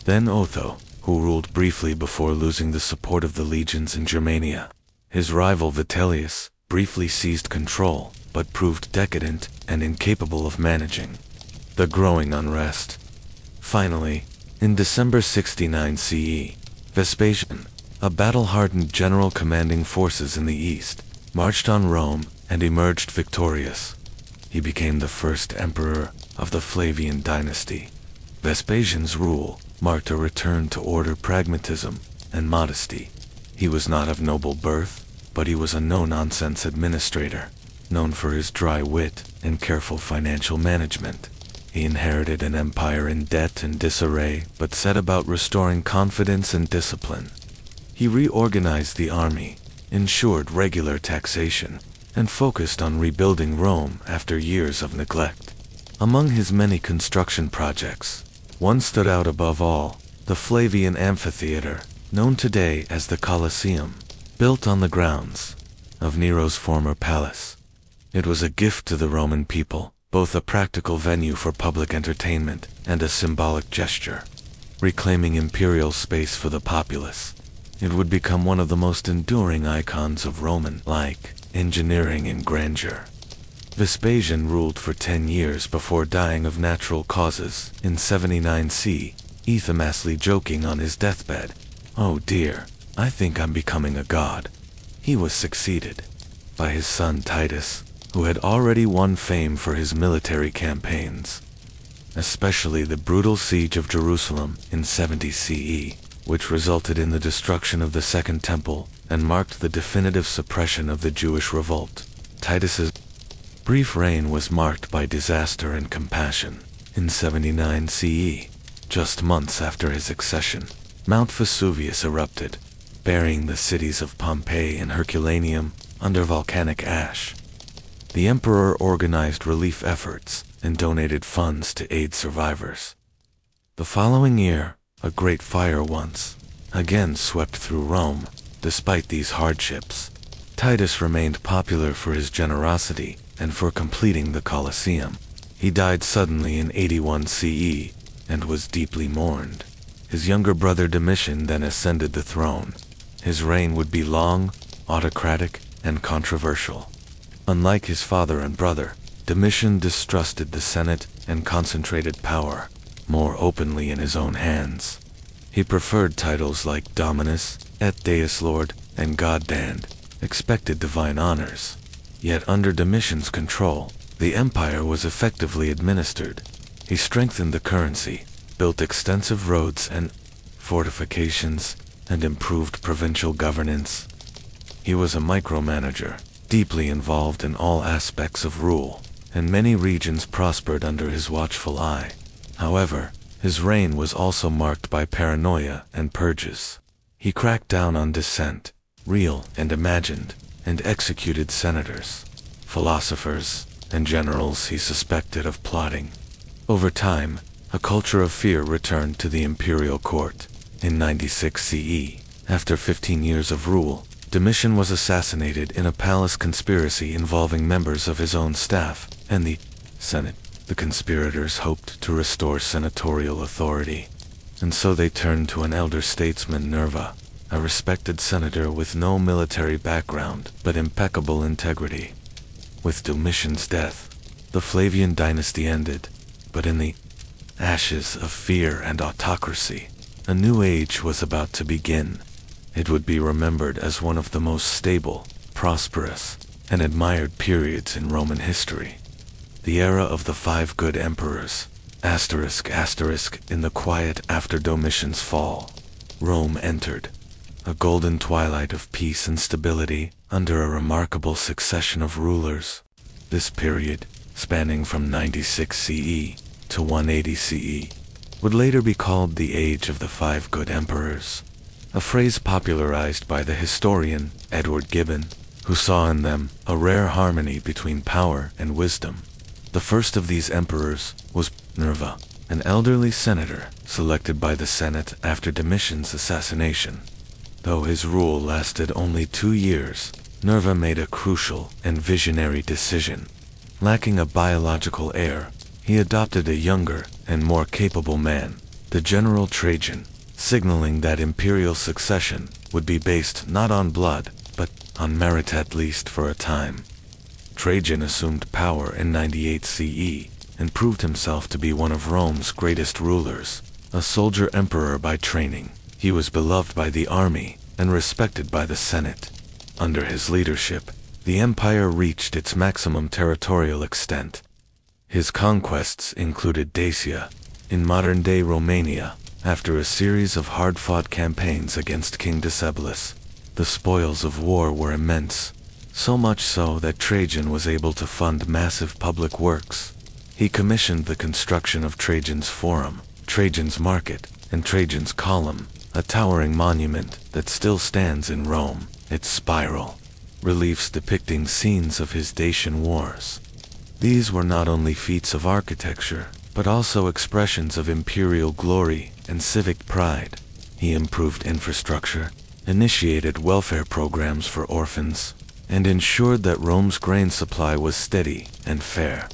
Then Otho, who ruled briefly before losing the support of the legions in Germania. His rival Vitellius briefly seized control, but proved decadent and incapable of managing the growing unrest. Finally, in December 69 CE, Vespasian, a battle-hardened general commanding forces in the east, marched on Rome and emerged victorious. He became the first emperor of the Flavian dynasty. Vespasian's rule marked a return to order, pragmatism, and modesty. He was not of noble birth, but he was a no-nonsense administrator, known for his dry wit and careful financial management. He inherited an empire in debt and disarray, but set about restoring confidence and discipline. He reorganized the army, ensured regular taxation, and focused on rebuilding Rome after years of neglect. Among his many construction projects, one stood out above all: the Flavian Amphitheater, known today as the Colosseum, built on the grounds of Nero's former palace. It was a gift to the Roman people, both a practical venue for public entertainment and a symbolic gesture. Reclaiming imperial space for the populace, it would become one of the most enduring icons of Roman-like engineering and grandeur. Vespasian ruled for 10 years before dying of natural causes in 79 CE, infamously joking on his deathbed, "Oh dear, I think I'm becoming a god." He was succeeded by his son Titus, who had already won fame for his military campaigns, especially the brutal siege of Jerusalem in 70 CE, which resulted in the destruction of the Second Temple and marked the definitive suppression of the Jewish revolt. Titus's brief reign was marked by disaster and compassion. In 79 CE, just months after his accession, Mount Vesuvius erupted, burying the cities of Pompeii and Herculaneum under volcanic ash. The emperor organized relief efforts and donated funds to aid survivors. The following year, a great fire once again swept through Rome. Despite these hardships, Titus remained popular for his generosity and for completing the Colosseum. He died suddenly in 81 CE and was deeply mourned. His younger brother Domitian then ascended the throne. His reign would be long, autocratic, and controversial. Unlike his father and brother, Domitian distrusted the Senate and concentrated power more openly in his own hands. He preferred titles like Dominus, et Deus Lord, and God-Damned, expected divine honors. Yet under Domitian's control, the empire was effectively administered. He strengthened the currency, built extensive roads and fortifications, and improved provincial governance. He was a micromanager, deeply involved in all aspects of rule, and many regions prospered under his watchful eye. However, his reign was also marked by paranoia and purges. He cracked down on dissent, real and imagined, and executed senators, philosophers, and generals he suspected of plotting. Over time, a culture of fear returned to the imperial court. In 96 CE, after 15 years of rule, Domitian was assassinated in a palace conspiracy involving members of his own staff and the Senate. The conspirators hoped to restore senatorial authority, and so they turned to an elder statesman, Nerva, a respected senator with no military background but impeccable integrity. With Domitian's death, the Flavian dynasty ended, but in the ashes of fear and autocracy, a new age was about to begin. It would be remembered as one of the most stable, prosperous, and admired periods in Roman history. The era of the 5 good emperors, in the quiet after Domitian's fall, Rome entered a golden twilight of peace and stability under a remarkable succession of rulers. This period, spanning from 96 CE to 180 CE, would later be called the Age of the 5 Good Emperors, a phrase popularized by the historian Edward Gibbon, who saw in them a rare harmony between power and wisdom. The first of these emperors was Nerva, an elderly senator selected by the Senate after Domitian's assassination. Though his rule lasted only 2 years, Nerva made a crucial and visionary decision. Lacking a biological heir, he adopted a younger and more capable man, the General Trajan, signaling that imperial succession would be based not on blood, but on merit, at least for a time. Trajan assumed power in 98 CE and proved himself to be one of Rome's greatest rulers. A soldier emperor by training, he was beloved by the army and respected by the Senate. Under his leadership, the empire reached its maximum territorial extent. His conquests included Dacia, in modern-day Romania, after a series of hard-fought campaigns against King Decebalus. The spoils of war were immense, so much so that Trajan was able to fund massive public works. He commissioned the construction of Trajan's Forum, Trajan's Market, and Trajan's Column, a towering monument that still stands in Rome, its spiral reliefs depicting scenes of his Dacian wars. These were not only feats of architecture, but also expressions of imperial glory and civic pride. He improved infrastructure, initiated welfare programs for orphans, and ensured that Rome's grain supply was steady and fair.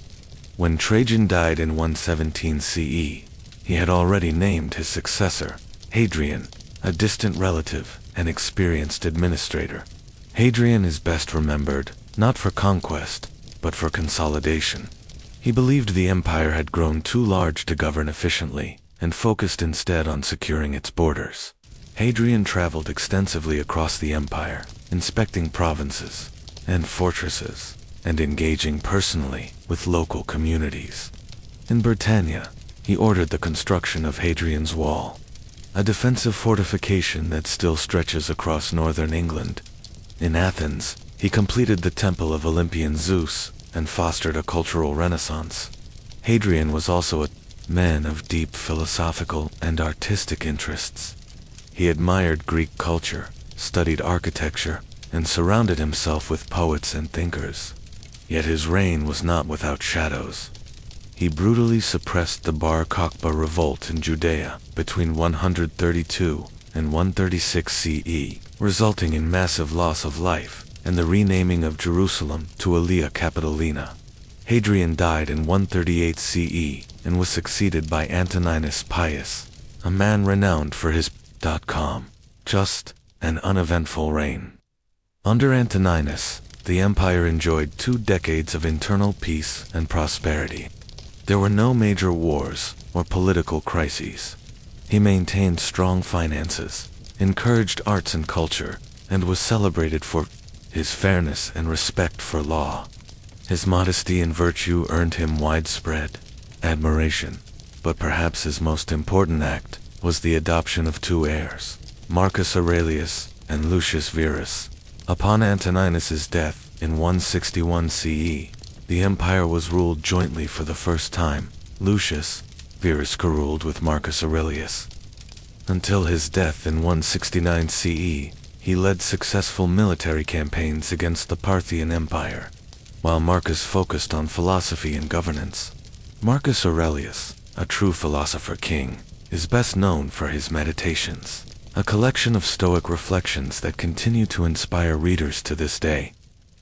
When Trajan died in 117 CE, he had already named his successor, Hadrian, a distant relative and experienced administrator. Hadrian is best remembered, not for conquest, but for consolidation. He believed the empire had grown too large to govern efficiently, and focused instead on securing its borders. Hadrian traveled extensively across the empire, inspecting provinces and fortresses, and engaging personally with local communities. In Britannia, he ordered the construction of Hadrian's Wall, a defensive fortification that still stretches across northern England. In Athens, he completed the temple of Olympian Zeus and fostered a cultural renaissance. Hadrian was also a man of deep philosophical and artistic interests. He admired Greek culture, studied architecture, and surrounded himself with poets and thinkers. Yet his reign was not without shadows. He brutally suppressed the Bar Kokhba revolt in Judea between 132 and 136 CE, resulting in massive loss of life and the renaming of Jerusalem to Aelia Capitolina. Hadrian died in 138 CE and was succeeded by Antoninus Pius, a man renowned for his just and uneventful reign. Under Antoninus, the empire enjoyed 2 decades of internal peace and prosperity. There were no major wars or political crises. He maintained strong finances, encouraged arts and culture, and was celebrated for his fairness and respect for law. His modesty and virtue earned him widespread admiration, but perhaps his most important act was the adoption of 2 heirs, Marcus Aurelius and Lucius Verus. Upon Antoninus's death in 161 CE, the empire was ruled jointly for the first time. Lucius Verus co-ruled with Marcus Aurelius. Until his death in 169 CE, he led successful military campaigns against the Parthian Empire, while Marcus focused on philosophy and governance. Marcus Aurelius, a true philosopher king, is best known for his Meditations, a collection of Stoic reflections that continue to inspire readers to this day.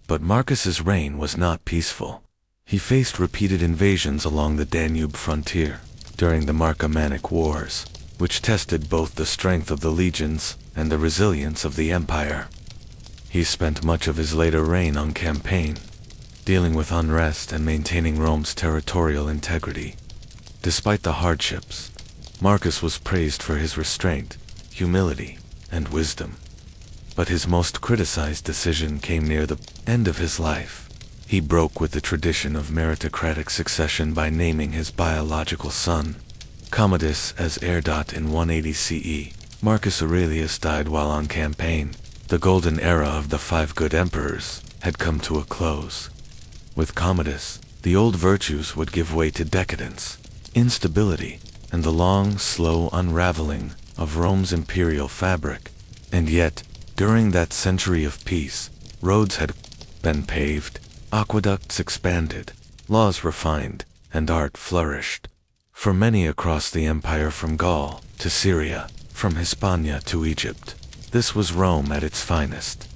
But Marcus's reign was not peaceful. He faced repeated invasions along the Danube frontier during the Marcomannic Wars, which tested both the strength of the legions and the resilience of the empire. He spent much of his later reign on campaign, dealing with unrest and maintaining Rome's territorial integrity. Despite the hardships, Marcus was praised for his restraint, humility, and wisdom. But his most criticized decision came near the end of his life. He broke with the tradition of meritocratic succession by naming his biological son, Commodus, as heir. In 180 CE, Marcus Aurelius died while on campaign. The golden era of the 5 good emperors had come to a close. With Commodus, the old virtues would give way to decadence, instability, and the long, slow unraveling of Rome's imperial fabric. And yet, during that century of peace, roads had been paved, aqueducts expanded, laws refined, and art flourished. For many across the empire, from Gaul to Syria, from Hispania to Egypt, This was Rome at its finest.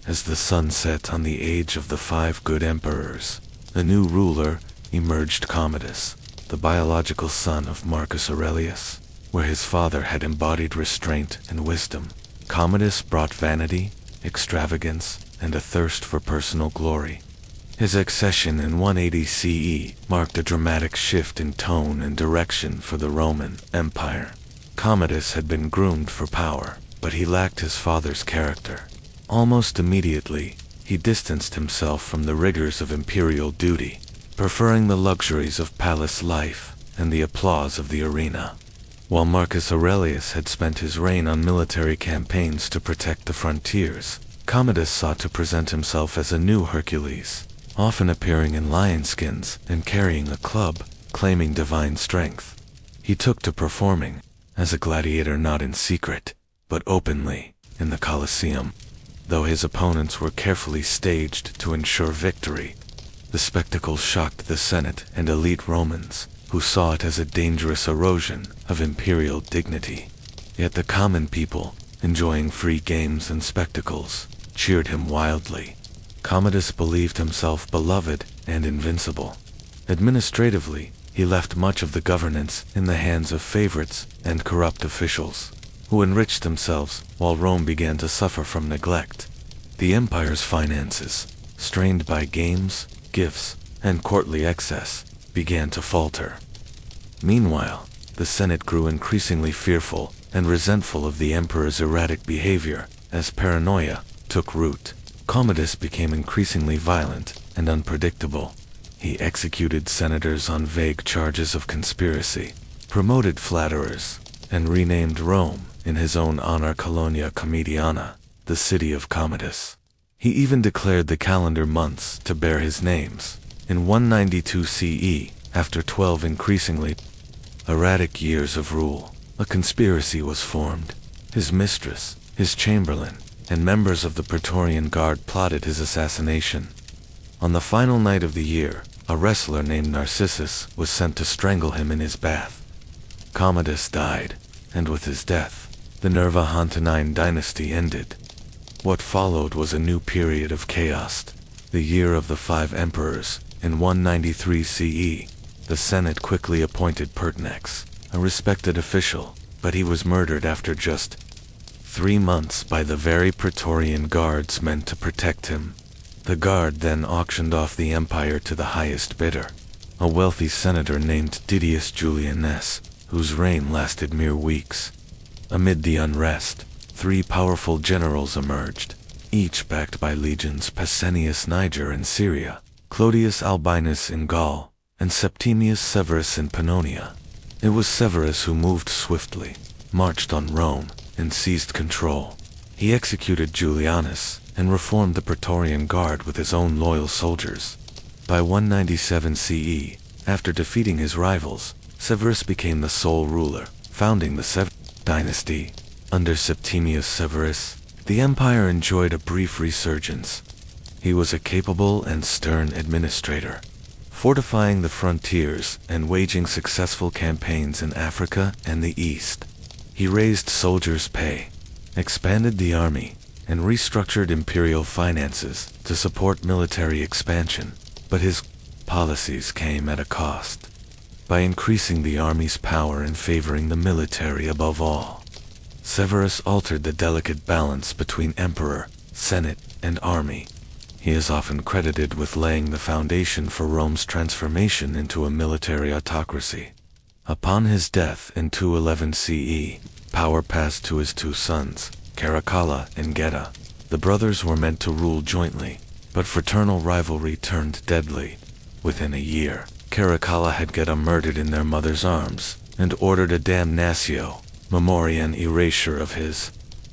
As the sun set on the age of the 5 good emperors, the new ruler emerged: Commodus, the biological son of Marcus Aurelius. Where his father had embodied restraint and wisdom, Commodus brought vanity, extravagance, and a thirst for personal glory. His accession in 180 CE marked a dramatic shift in tone and direction for the Roman Empire. Commodus had been groomed for power, but he lacked his father's character. Almost immediately, he distanced himself from the rigors of imperial duty, preferring the luxuries of palace life and the applause of the arena. While Marcus Aurelius had spent his reign on military campaigns to protect the frontiers, Commodus sought to present himself as a new Hercules, often appearing in lion skins and carrying a club, claiming divine strength. He took to performing as a gladiator, not in secret, but openly, in the Colosseum. Though his opponents were carefully staged to ensure victory, the spectacle shocked the Senate and elite Romans, who saw it as a dangerous erosion of imperial dignity. Yet the common people, enjoying free games and spectacles, cheered him wildly. Commodus believed himself beloved and invincible. Administratively, he left much of the governance in the hands of favorites and corrupt officials, who enriched themselves while Rome began to suffer from neglect. The empire's finances, strained by games, gifts, and courtly excess, began to falter. Meanwhile, the Senate grew increasingly fearful and resentful of the emperor's erratic behavior. As paranoia took root, Commodus became increasingly violent and unpredictable. He executed senators on vague charges of conspiracy, promoted flatterers, and renamed Rome in his own honor Colonia Comediana, the city of Commodus. He even declared the calendar months to bear his names. In 192 CE, after 12 increasingly erratic years of rule, a conspiracy was formed. His mistress, his chamberlain, and members of the Praetorian Guard plotted his assassination. On the final night of the year, a wrestler named Narcissus was sent to strangle him in his bath. Commodus died, and with his death, the Nerva-Hontinine dynasty ended. What followed was a new period of chaos, the year of the 5 emperors. In 193 CE, the Senate quickly appointed Pertinax, a respected official, but he was murdered after just 3 months by the very Praetorian Guards meant to protect him. The Guard then auctioned off the empire to the highest bidder, a wealthy senator named Didius Julianus, whose reign lasted mere weeks. Amid the unrest, 3 powerful generals emerged, each backed by legions: Pescennius Niger in Syria, Clodius Albinus in Gaul, and Septimius Severus in Pannonia. It was Severus who moved swiftly, marched on Rome, and seized control. He executed Julianus and reformed the Praetorian Guard with his own loyal soldiers. By 197 CE, after defeating his rivals, Severus became the sole ruler, founding the Severus dynasty. Under Septimius Severus, the empire enjoyed a brief resurgence. He was a capable and stern administrator, fortifying the frontiers and waging successful campaigns in Africa and the East. He raised soldiers' pay, expanded the army, and restructured imperial finances to support military expansion, but his policies came at a cost. By increasing the army's power and favoring the military above all, Severus altered the delicate balance between emperor, senate, and army. He is often credited with laying the foundation for Rome's transformation into a military autocracy. Upon his death in 211 CE, power passed to his 2 sons, Caracalla and Geta. The brothers were meant to rule jointly, but fraternal rivalry turned deadly. Within a year, Caracalla had Geta murdered in their mother's arms, and ordered a damnatio memoriae and erasure of his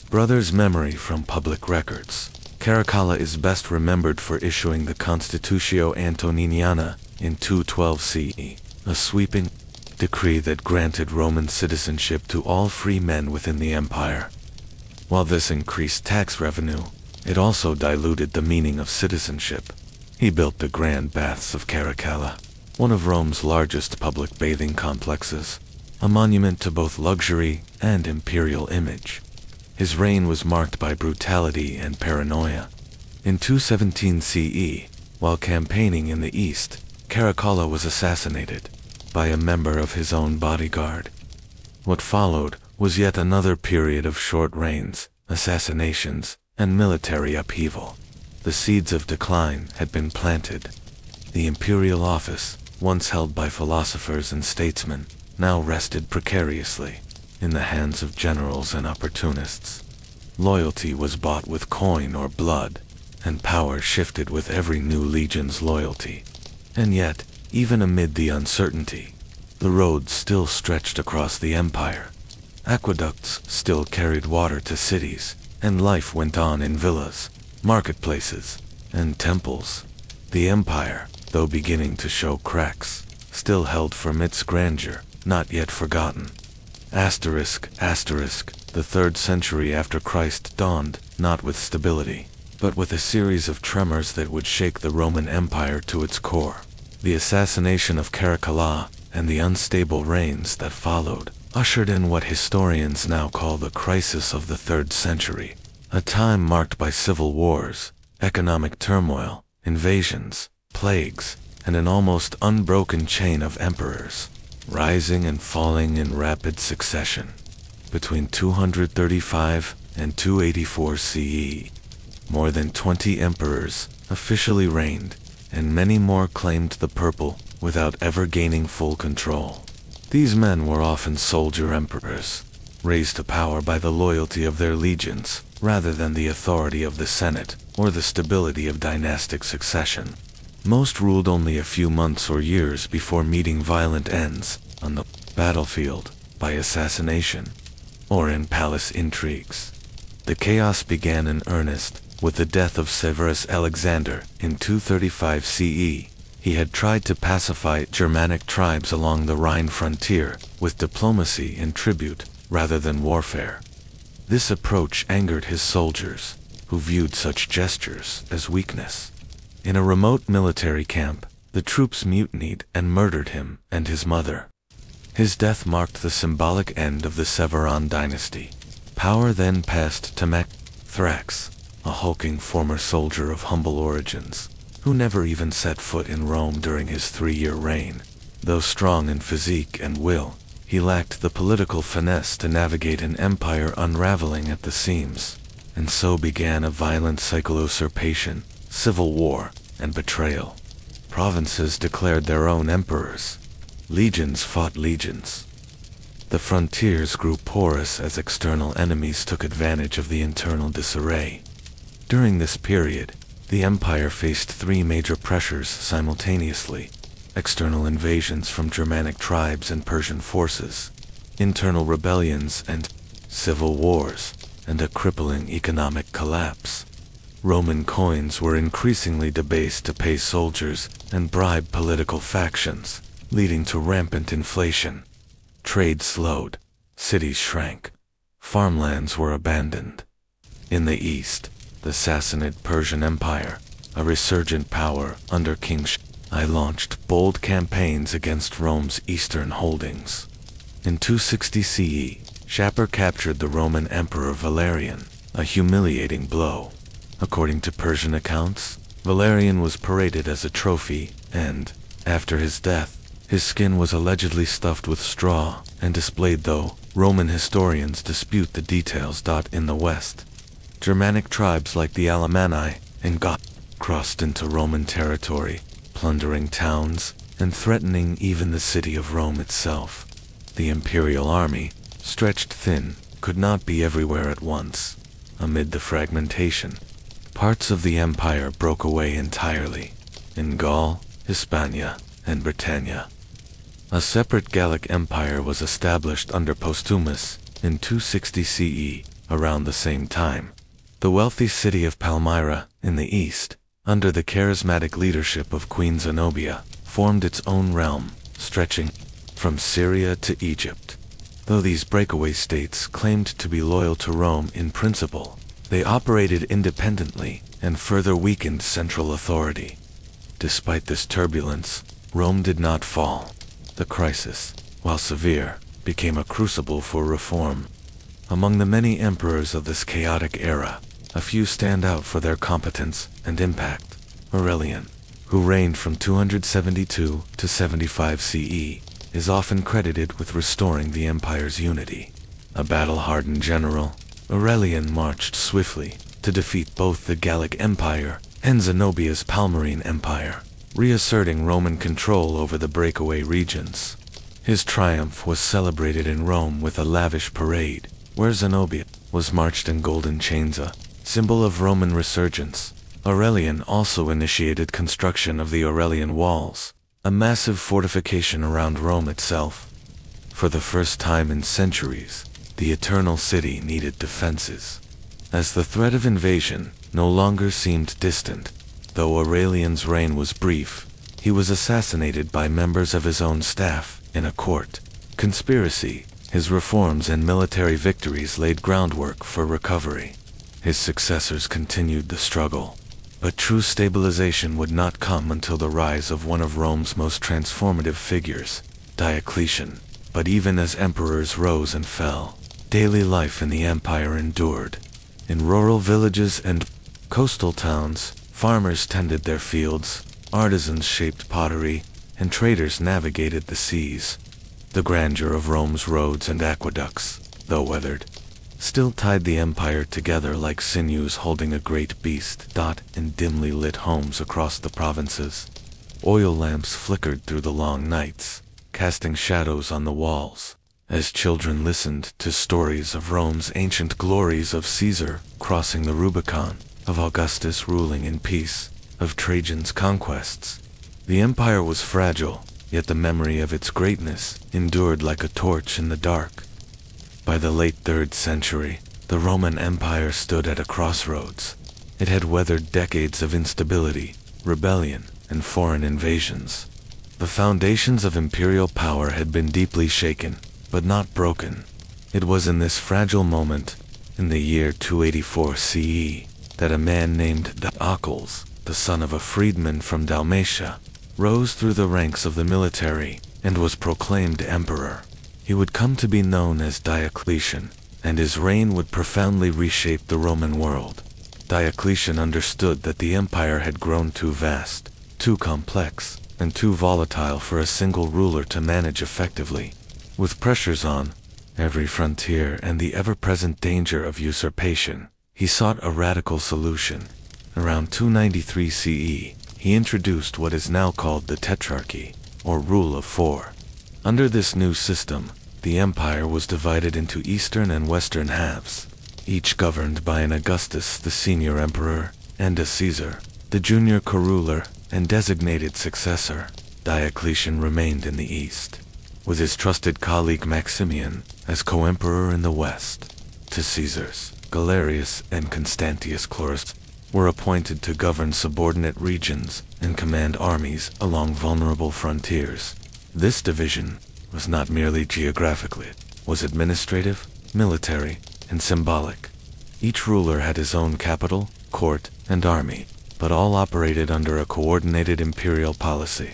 brother's memory from public records. Caracalla is best remembered for issuing the Constitutio Antoniniana in 212 CE, a sweeping decree that granted Roman citizenship to all free men within the empire. While this increased tax revenue, it also diluted the meaning of citizenship. He built the Grand Baths of Caracalla, one of Rome's largest public bathing complexes, a monument to both luxury and imperial image. His reign was marked by brutality and paranoia. In 217 CE, while campaigning in the east, Caracalla was assassinated by a member of his own bodyguard. What followed was yet another period of short reigns, assassinations, and military upheaval. The seeds of decline had been planted. The imperial office, once held by philosophers and statesmen, now rested precariously in the hands of generals and opportunists. Loyalty was bought with coin or blood, and power shifted with every new legion's loyalty. And yet, even amid the uncertainty, the roads still stretched across the empire. Aqueducts still carried water to cities, and life went on in villas, marketplaces, and temples. The empire, though beginning to show cracks, still held firm its grandeur, not yet forgotten. Asterisk, the 3rd century after Christ dawned, not with stability, but with a series of tremors that would shake the Roman Empire to its core. The assassination of Caracalla and the unstable reigns that followed ushered in what historians now call the crisis of the 3rd century, a time marked by civil wars, economic turmoil, invasions, plagues, and an almost unbroken chain of emperors, rising and falling in rapid succession. Between 235 and 284 CE, more than 20 emperors officially reigned, and many more claimed the purple without ever gaining full control. These men were often soldier emperors, raised to power by the loyalty of their legions rather than the authority of the Senate or the stability of dynastic succession. Most ruled only a few months or years before meeting violent ends on the battlefield by assassination or in palace intrigues. The chaos began in earnest with the death of Severus Alexander in 235 CE. He had tried to pacify Germanic tribes along the Rhine frontier with diplomacy and tribute rather than warfare. This approach angered his soldiers, who viewed such gestures as weakness. In a remote military camp, the troops mutinied and murdered him and his mother. His death marked the symbolic end of the Severan dynasty. Power then passed to Thrax, a hulking former soldier of humble origins, who never even set foot in Rome during his 3-year reign. Though strong in physique and will, he lacked the political finesse to navigate an empire unraveling at the seams, and so began a violent cycle-usurpation, civil war, and betrayal. Provinces declared their own emperors. Legions fought legions. The frontiers grew porous as external enemies took advantage of the internal disarray. During this period, the empire faced 3 major pressures simultaneously: external invasions from Germanic tribes and Persian forces, internal rebellions and civil wars, and a crippling economic collapse. Roman coins were increasingly debased to pay soldiers and bribe political factions, leading to rampant inflation. Trade slowed, cities shrank, farmlands were abandoned. In the east, the Sassanid Persian Empire, a resurgent power under King I, launched bold campaigns against Rome's eastern holdings. In 260 CE, Shapur captured the Roman Emperor Valerian, a humiliating blow. According to Persian accounts, Valerian was paraded as a trophy, and, after his death, his skin was allegedly stuffed with straw and displayed, though Roman historians dispute the details. In the west, Germanic tribes like the Alemanni and Goths crossed into Roman territory, plundering towns and threatening even the city of Rome itself. The imperial army, stretched thin, could not be everywhere at once. Amid the fragmentation, parts of the empire broke away entirely, in Gaul, Hispania, and Britannia. A separate Gallic empire was established under Postumus in 260 CE, around the same time. The wealthy city of Palmyra, in the east, under the charismatic leadership of Queen Zenobia, formed its own realm, stretching from Syria to Egypt. Though these breakaway states claimed to be loyal to Rome in principle, they operated independently and further weakened central authority. Despite this turbulence, Rome did not fall. The crisis, while severe, became a crucible for reform. Among the many emperors of this chaotic era, a few stand out for their competence and impact. Aurelian, who reigned from 272 to 75 CE, is often credited with restoring the empire's unity. A battle-hardened general, Aurelian marched swiftly to defeat both the Gallic Empire and Zenobia's Palmyrene Empire, reasserting Roman control over the breakaway regions. His triumph was celebrated in Rome with a lavish parade, where Zenobia was marched in golden chains, a symbol of Roman resurgence. Aurelian also initiated construction of the Aurelian Walls, a massive fortification around Rome itself. For the first time in centuries, the Eternal City needed defenses, as the threat of invasion no longer seemed distant. Though Aurelian's reign was brief, he was assassinated by members of his own staff in a court conspiracy. His reforms and military victories laid groundwork for recovery. His successors continued the struggle, but true stabilization would not come until the rise of one of Rome's most transformative figures, Diocletian. But even as emperors rose and fell, daily life in the empire endured. In rural villages and coastal towns, farmers tended their fields, artisans shaped pottery, and traders navigated the seas. The grandeur of Rome's roads and aqueducts, though weathered, still tied the empire together like sinews holding a great beast. In dimly lit homes across the provinces, oil lamps flickered through the long nights, casting shadows on the walls, as children listened to stories of Rome's ancient glories, of Caesar crossing the Rubicon, of Augustus ruling in peace, of Trajan's conquests. The empire was fragile, yet the memory of its greatness endured like a torch in the dark. By the late 3rd century, the Roman Empire stood at a crossroads. It had weathered decades of instability, rebellion, and foreign invasions. The foundations of imperial power had been deeply shaken, but not broken. It was in this fragile moment, in the year 284 CE, that a man named Diocles, the son of a freedman from Dalmatia, rose through the ranks of the military and was proclaimed emperor. He would come to be known as Diocletian, and his reign would profoundly reshape the Roman world. Diocletian understood that the empire had grown too vast, too complex, and too volatile for a single ruler to manage effectively. With pressures on every frontier and the ever-present danger of usurpation, he sought a radical solution. Around 293 CE, he introduced what is now called the Tetrarchy, or Rule of Four. Under this new system, the empire was divided into eastern and western halves, each governed by an Augustus, the senior emperor, and a Caesar, the junior co-ruler and designated successor. Diocletian remained in the east, with his trusted colleague Maximian as co-emperor in the west. To Caesars, Galerius and Constantius Chlorus were appointed to govern subordinate regions and command armies along vulnerable frontiers. This division was not merely geographical, it was administrative, military, and symbolic. Each ruler had his own capital, court, and army, but all operated under a coordinated imperial policy.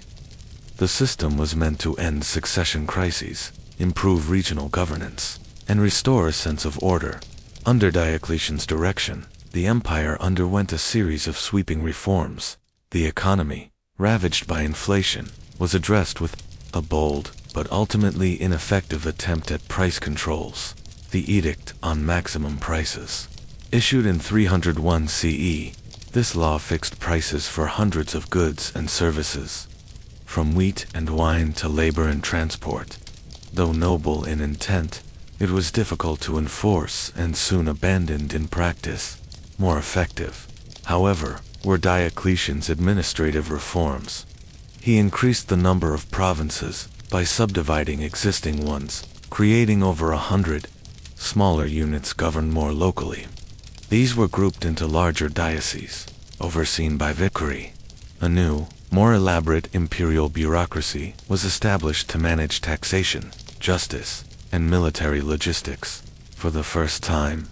The system was meant to end succession crises, improve regional governance, and restore a sense of order. Under Diocletian's direction, the empire underwent a series of sweeping reforms. The economy, ravaged by inflation, was addressed with a bold, but ultimately ineffective attempt at price controls. The Edict on Maximum Prices. Issued in 301 CE, this law fixed prices for hundreds of goods and services, from wheat and wine to labor and transport. Though noble in intent, it was difficult to enforce and soon abandoned in practice. More effective, however, were Diocletian's administrative reforms. He increased the number of provinces by subdividing existing ones, creating over 100 smaller units governed more locally. These were grouped into larger dioceses, overseen by vicary. A new, more elaborate imperial bureaucracy was established to manage taxation, justice, and military logistics. For the first time,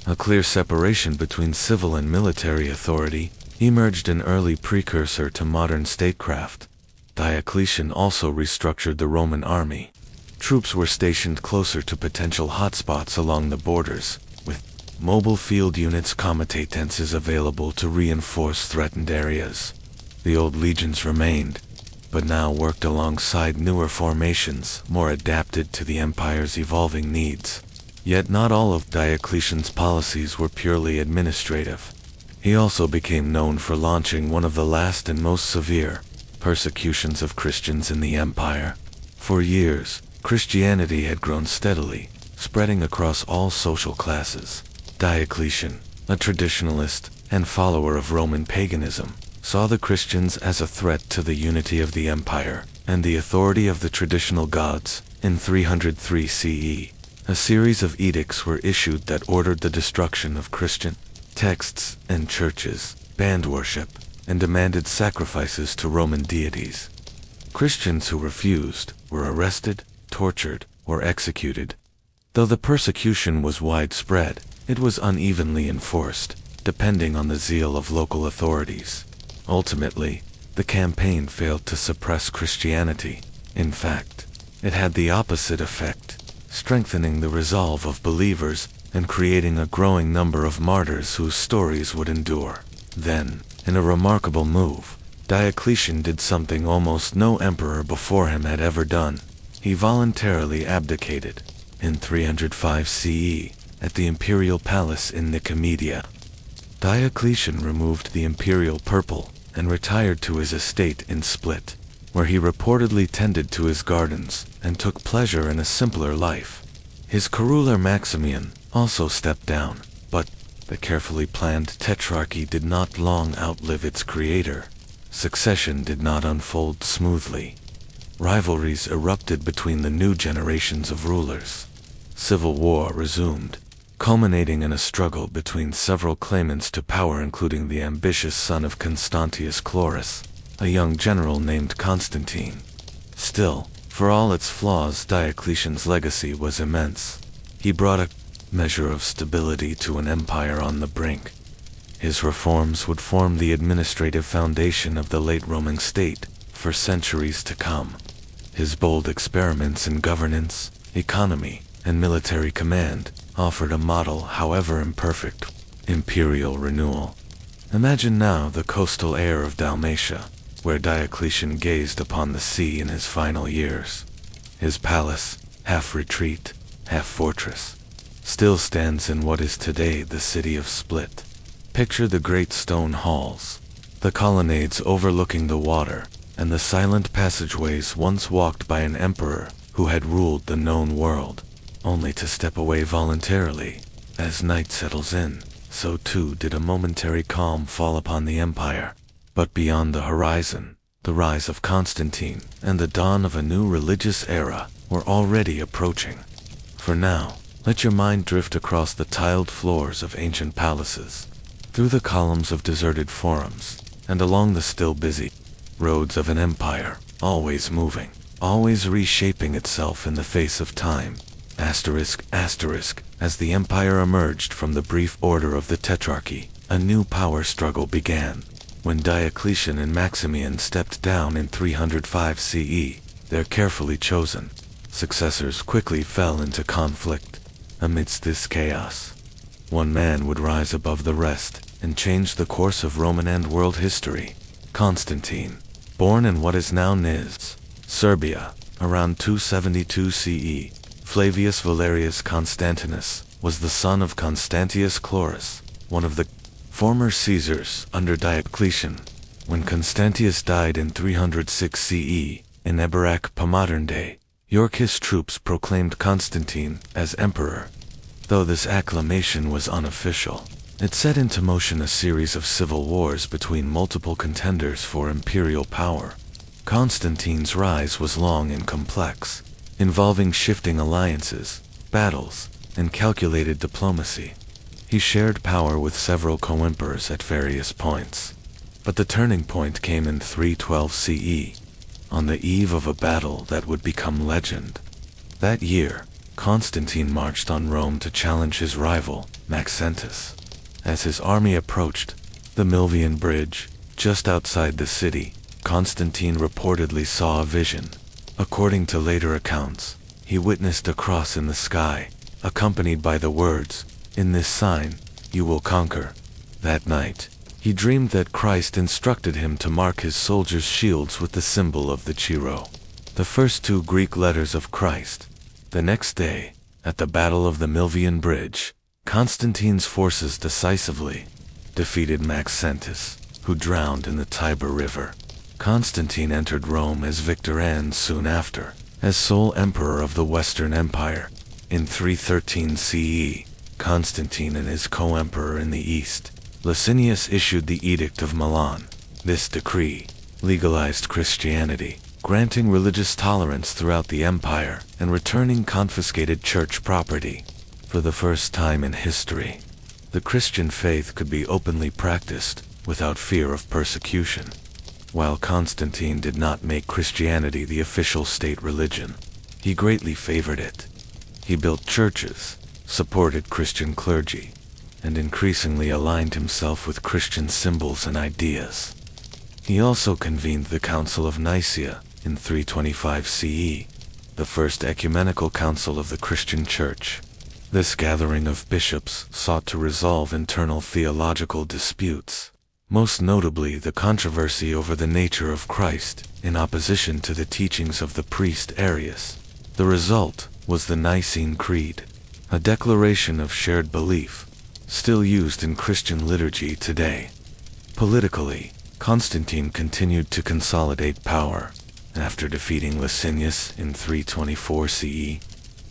a clear separation between civil and military authority emerged, an early precursor to modern statecraft. Diocletian also restructured the Roman army, Troops were stationed closer to potential hotspots along the borders, with mobile field units comitatenses available to reinforce threatened areas. The old legions remained, but now worked alongside newer formations more adapted to the empire's evolving needs. Yet not all of Diocletian's policies were purely administrative. He also became known for launching one of the last and most severe persecutions of Christians in the empire. For years, Christianity had grown steadily, spreading across all social classes. Diocletian, a traditionalist and follower of Roman paganism, saw the Christians as a threat to the unity of the empire and the authority of the traditional gods. In 303 CE, a series of edicts were issued that ordered the destruction of Christian texts and churches, banned worship, and demanded sacrifices to Roman deities. Christians who refused were arrested, tortured, or executed. Though the persecution was widespread, it was unevenly enforced, depending on the zeal of local authorities. Ultimately, the campaign failed to suppress Christianity. In fact, it had the opposite effect, strengthening the resolve of believers and creating a growing number of martyrs whose stories would endure. Then, in a remarkable move, Diocletian did something almost no emperor before him had ever done. He voluntarily abdicated, in 305 CE, at the imperial palace in Nicomedia. Diocletian removed the imperial purple and retired to his estate in Split, where he reportedly tended to his gardens and took pleasure in a simpler life. His co-ruler Maximian also stepped down, but the carefully planned tetrarchy did not long outlive its creator. Succession did not unfold smoothly. Rivalries erupted between the new generations of rulers. Civil war resumed, culminating in a struggle between several claimants to power, including the ambitious son of Constantius Chlorus, a young general named Constantine. Still, for all its flaws, Diocletian's legacy was immense. He brought a measure of stability to an empire on the brink. His reforms would form the administrative foundation of the late Roman state for centuries to come. His bold experiments in governance, economy, and military command offered a model, however imperfect, imperial renewal. Imagine now the coastal air of Dalmatia, where Diocletian gazed upon the sea in his final years. His palace, half retreat, half fortress, still stands in what is today the city of Split. Picture the great stone halls, the colonnades overlooking the water, and the silent passageways once walked by an emperor who had ruled the known world, only to step away voluntarily. As night settles in, so too did a momentary calm fall upon the empire. But beyond the horizon, the rise of Constantine and the dawn of a new religious era were already approaching. For now, let your mind drift across the tiled floors of ancient palaces, through the columns of deserted forums, and along the still busy roads of an empire, always moving, always reshaping itself in the face of time. Asterisk, asterisk, as the empire emerged from the brief order of the Tetrarchy, a new power struggle began. When Diocletian and Maximian stepped down in 305 CE, their carefully chosen successors quickly fell into conflict. Amidst this chaos, one man would rise above the rest and change the course of Roman and world history. Constantine, born in what is now Niš, Serbia, around 272 CE, Flavius Valerius Constantinus was the son of Constantius Chlorus, one of the former Caesars under Diocletian. When Constantius died in 306 CE, in Eburak, modern day, Yorkist troops proclaimed Constantine as emperor. Though this acclamation was unofficial, it set into motion a series of civil wars between multiple contenders for imperial power. Constantine's rise was long and complex, involving shifting alliances, battles, and calculated diplomacy. He shared power with several co-emperors at various points. But the turning point came in 312 CE, on the eve of a battle that would become legend. That year, Constantine marched on Rome to challenge his rival, Maxentius. As his army approached the Milvian Bridge, just outside the city, Constantine reportedly saw a vision. According to later accounts, he witnessed a cross in the sky, accompanied by the words, "In this sign, you will conquer." That night, he dreamed that Christ instructed him to mark his soldiers' shields with the symbol of the Chi, the first two Greek letters of Christ. The next day, at the Battle of the Milvian Bridge, Constantine's forces decisively defeated Maxentius, who drowned in the Tiber River. Constantine entered Rome as victor and soon after, as sole emperor of the Western Empire. In 313 CE, Constantine and his co-emperor in the East, Licinius, issued the Edict of Milan. This decree legalized Christianity, granting religious tolerance throughout the empire and returning confiscated church property. For the first time in history, the Christian faith could be openly practiced without fear of persecution. While Constantine did not make Christianity the official state religion, he greatly favored it. He built churches, supported Christian clergy, and increasingly aligned himself with Christian symbols and ideas. He also convened the Council of Nicaea in 325 CE, the first ecumenical council of the Christian Church. This gathering of bishops sought to resolve internal theological disputes, most notably the controversy over the nature of Christ, in opposition to the teachings of the priest Arius. The result was the Nicene Creed, a declaration of shared belief, still used in Christian liturgy today. Politically, Constantine continued to consolidate power. After defeating Licinius in 324 CE,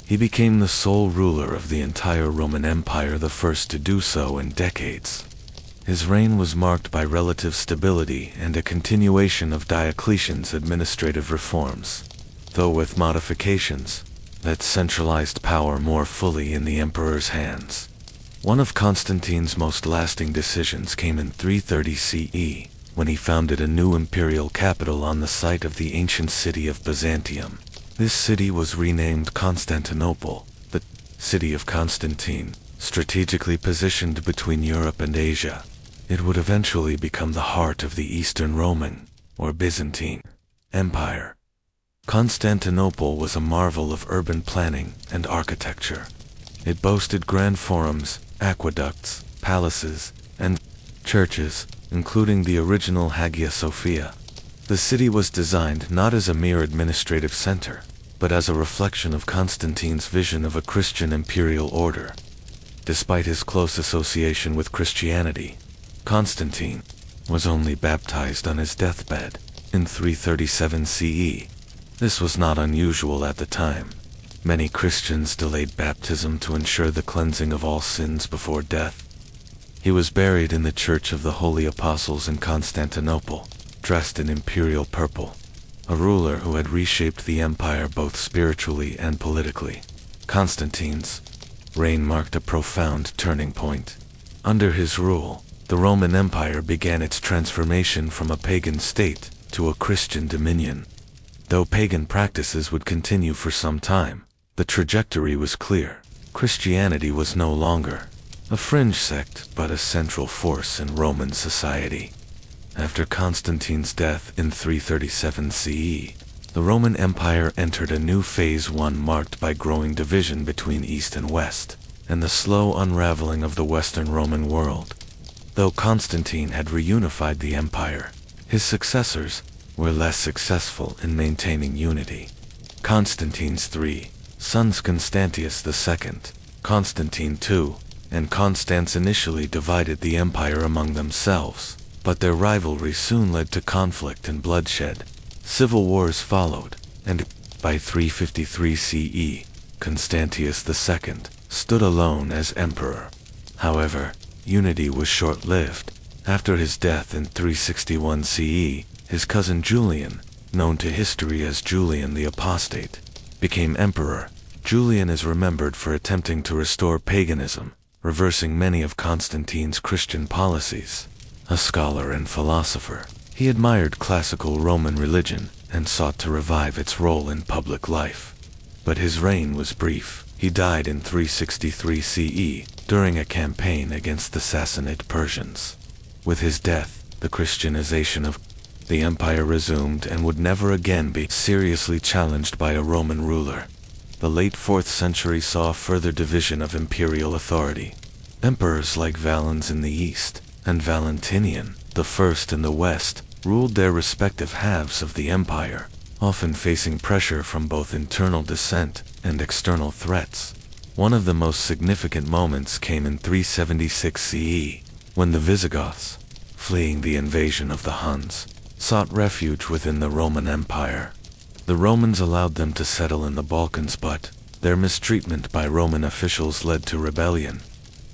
he became the sole ruler of the entire Roman Empire, the first to do so in decades. His reign was marked by relative stability and a continuation of Diocletian's administrative reforms, though with modifications that centralized power more fully in the emperor's hands. One of Constantine's most lasting decisions came in 330 CE, when he founded a new imperial capital on the site of the ancient city of Byzantium. This city was renamed Constantinople, the city of Constantine, strategically positioned between Europe and Asia. It would eventually become the heart of the Eastern Roman, or Byzantine, Empire. Constantinople was a marvel of urban planning and architecture. It boasted grand forums, aqueducts, palaces, and churches, including the original Hagia Sophia. The city was designed not as a mere administrative center, but as a reflection of Constantine's vision of a Christian imperial order. Despite his close association with Christianity, Constantine was only baptized on his deathbed in 337 CE. This was not unusual at the time. Many Christians delayed baptism to ensure the cleansing of all sins before death. He was buried in the Church of the Holy Apostles in Constantinople, dressed in imperial purple, a ruler who had reshaped the empire both spiritually and politically. Constantine's reign marked a profound turning point. Under his rule, the Roman Empire began its transformation from a pagan state to a Christian dominion. Though pagan practices would continue for some time, the trajectory was clear. Christianity was no longer a fringe sect, but a central force in Roman society. After Constantine's death in 337 CE, the Roman Empire entered a new phase, one marked by growing division between East and West, and the slow unraveling of the Western Roman world. Though Constantine had reunified the empire, his successors were less successful in maintaining unity. Constantine's three sons, Constantius II, Constantine II, and Constans, initially divided the empire among themselves, but their rivalry soon led to conflict and bloodshed. Civil wars followed, and by 353 CE, Constantius II stood alone as emperor. However, unity was short-lived. After his death in 361 CE, his cousin Julian, known to history as Julian the Apostate, became emperor. Julian is remembered for attempting to restore paganism, reversing many of Constantine's Christian policies. A scholar and philosopher, he admired classical Roman religion and sought to revive its role in public life. But his reign was brief. He died in 363 CE during a campaign against the Sassanid Persians. With his death, the Christianization of the empire resumed and would never again be seriously challenged by a Roman ruler. The late 4th century saw further division of imperial authority. Emperors like Valens in the east and Valentinian the First in the west ruled their respective halves of the empire, often facing pressure from both internal dissent and external threats. One of the most significant moments came in 376 CE, when the Visigoths, fleeing the invasion of the Huns, sought refuge within the Roman Empire. The Romans allowed them to settle in the Balkans, but their mistreatment by Roman officials led to rebellion.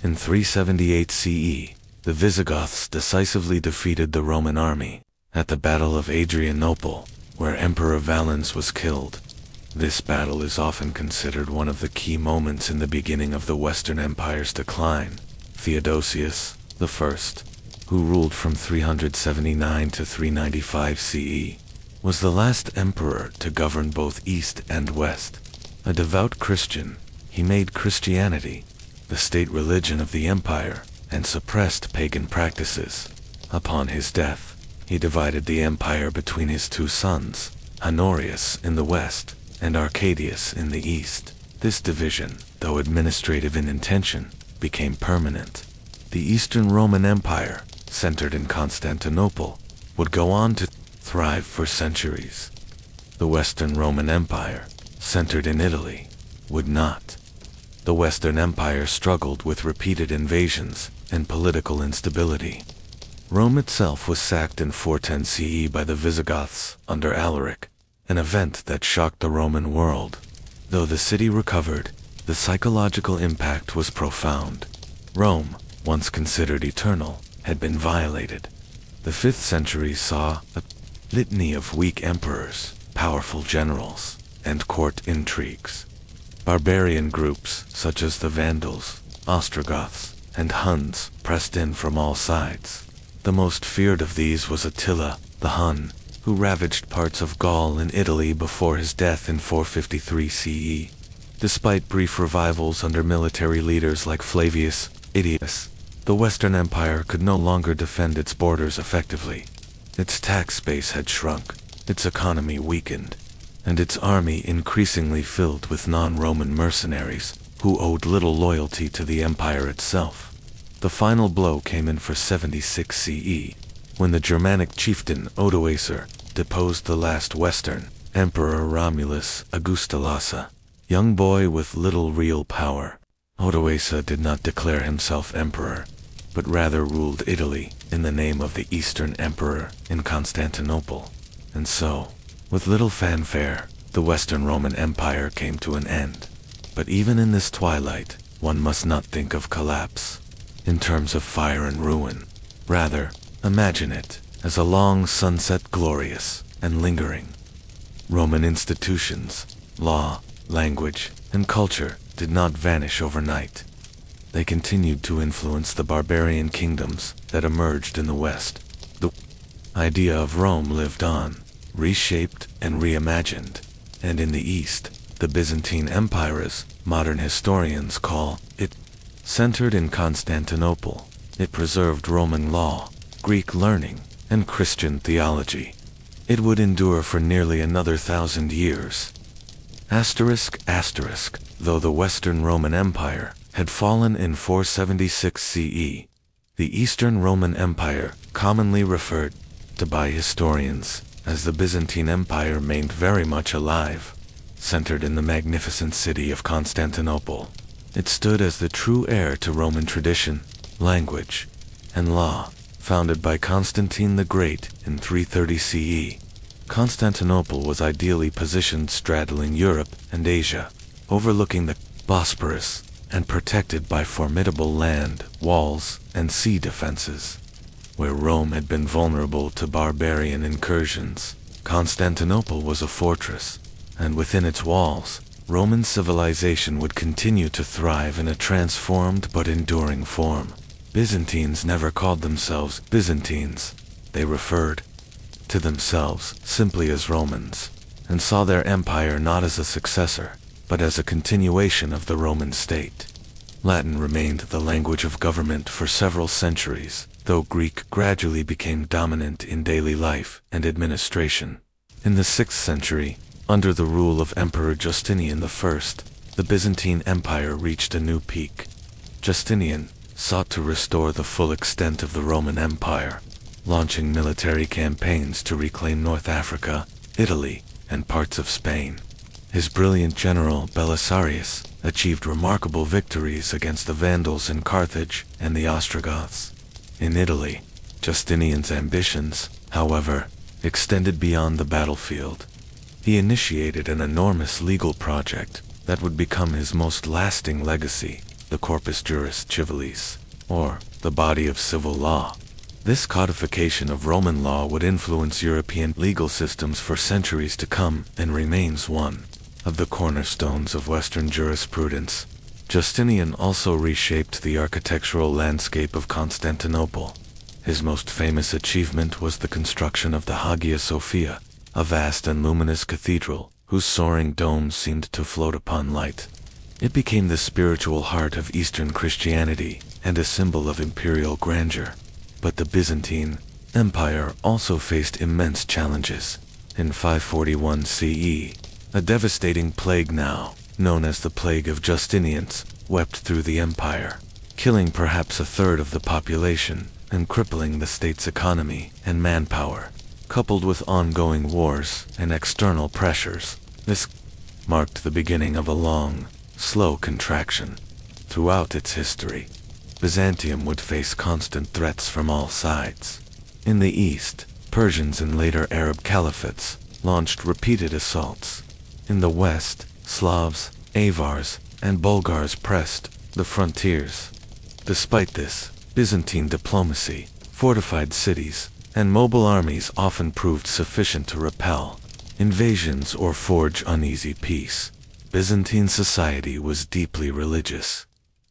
In 378 CE, the Visigoths decisively defeated the Roman army at the Battle of Adrianople, where Emperor Valens was killed. This battle is often considered one of the key moments in the beginning of the Western Empire's decline. Theodosius I, who ruled from 379 to 395 CE, was the last emperor to govern both East and West. A devout Christian, he made Christianity the state religion of the empire and suppressed pagan practices. Upon his death, he divided the empire between his two sons, Honorius in the west and Arcadius in the east. This division, though administrative in intention, became permanent. The Eastern Roman Empire, centered in Constantinople, would go on to thrive for centuries. The Western Roman Empire, centered in Italy, would not. The Western Empire struggled with repeated invasions and political instability. Rome itself was sacked in 410 CE by the Visigoths under Alaric, an event that shocked the Roman world. Though the city recovered, the psychological impact was profound. Rome, once considered eternal, had been violated. The 5th century saw a litany of weak emperors, powerful generals, and court intrigues. Barbarian groups such as the Vandals, Ostrogoths, and Huns pressed in from all sides. The most feared of these was Attila, the Hun, who ravaged parts of Gaul and Italy before his death in 453 CE. Despite brief revivals under military leaders like Flavius Aetius, the Western Empire could no longer defend its borders effectively. Its tax base had shrunk, its economy weakened, and its army increasingly filled with non-Roman mercenaries who owed little loyalty to the empire itself. The final blow came in 476 CE, when the Germanic chieftain Odoacer deposed the last Western Emperor Romulus Augustulassa, young boy with little real power. Odoacer did not declare himself emperor, but rather ruled Italy in the name of the Eastern Emperor in Constantinople. And so, with little fanfare, the Western Roman Empire came to an end. But even in this twilight, one must not think of collapse in terms of fire and ruin. Rather, imagine it as a long sunset, glorious and lingering. Roman institutions, law, language, and culture did not vanish overnight. They continued to influence the barbarian kingdoms that emerged in the West. The idea of Rome lived on, reshaped and reimagined, and in the East, the Byzantine Empire, as modern historians call it, centered in Constantinople. It preserved Roman law, Greek learning, and Christian theology. It would endure for nearly another 1,000 years. Though the Western Roman Empire had fallen in 476 CE, the Eastern Roman Empire, commonly referred to by historians as the Byzantine Empire, remained very much alive. Centered in the magnificent city of Constantinople, it stood as the true heir to Roman tradition, language, and law. Founded by Constantine the Great in 330 CE, Constantinople was ideally positioned straddling Europe and Asia, overlooking the Bosporus, and protected by formidable land, walls, and sea defenses. Where Rome had been vulnerable to barbarian incursions, Constantinople was a fortress, and within its walls, Roman civilization would continue to thrive in a transformed but enduring form. Byzantines never called themselves Byzantines. They referred to themselves simply as Romans, and saw their empire not as a successor, but as a continuation of the Roman state. Latin remained the language of government for several centuries, though Greek gradually became dominant in daily life and administration. In the 6th century, Under the rule of Emperor Justinian I, the Byzantine Empire reached a new peak. Justinian sought to restore the full extent of the Roman Empire, launching military campaigns to reclaim North Africa, Italy, and parts of Spain. His brilliant general Belisarius achieved remarkable victories against the Vandals in Carthage and the Ostrogoths. In Italy, Justinian's ambitions, however, extended beyond the battlefield. He initiated an enormous legal project that would become his most lasting legacy, the Corpus Juris Civilis, or the body of civil law. This codification of Roman law would influence European legal systems for centuries to come and remains one of the cornerstones of Western jurisprudence. Justinian also reshaped the architectural landscape of Constantinople. His most famous achievement was the construction of the Hagia Sophia, a vast and luminous cathedral whose soaring domes seemed to float upon light. It became the spiritual heart of Eastern Christianity and a symbol of imperial grandeur. But the Byzantine Empire also faced immense challenges. In 541 CE, a devastating plague now, known as the Plague of Justinians, swept through the empire, killing perhaps a third of the population and crippling the state's economy and manpower. Coupled with ongoing wars and external pressures, this marked the beginning of a long, slow contraction. Throughout its history, Byzantium would face constant threats from all sides. In the east, Persians and later Arab caliphates launched repeated assaults. In the west, Slavs, Avars, and Bulgars pressed the frontiers. Despite this, Byzantine diplomacy, fortified cities, and mobile armies often proved sufficient to repel invasions or forge uneasy peace. Byzantine society was deeply religious.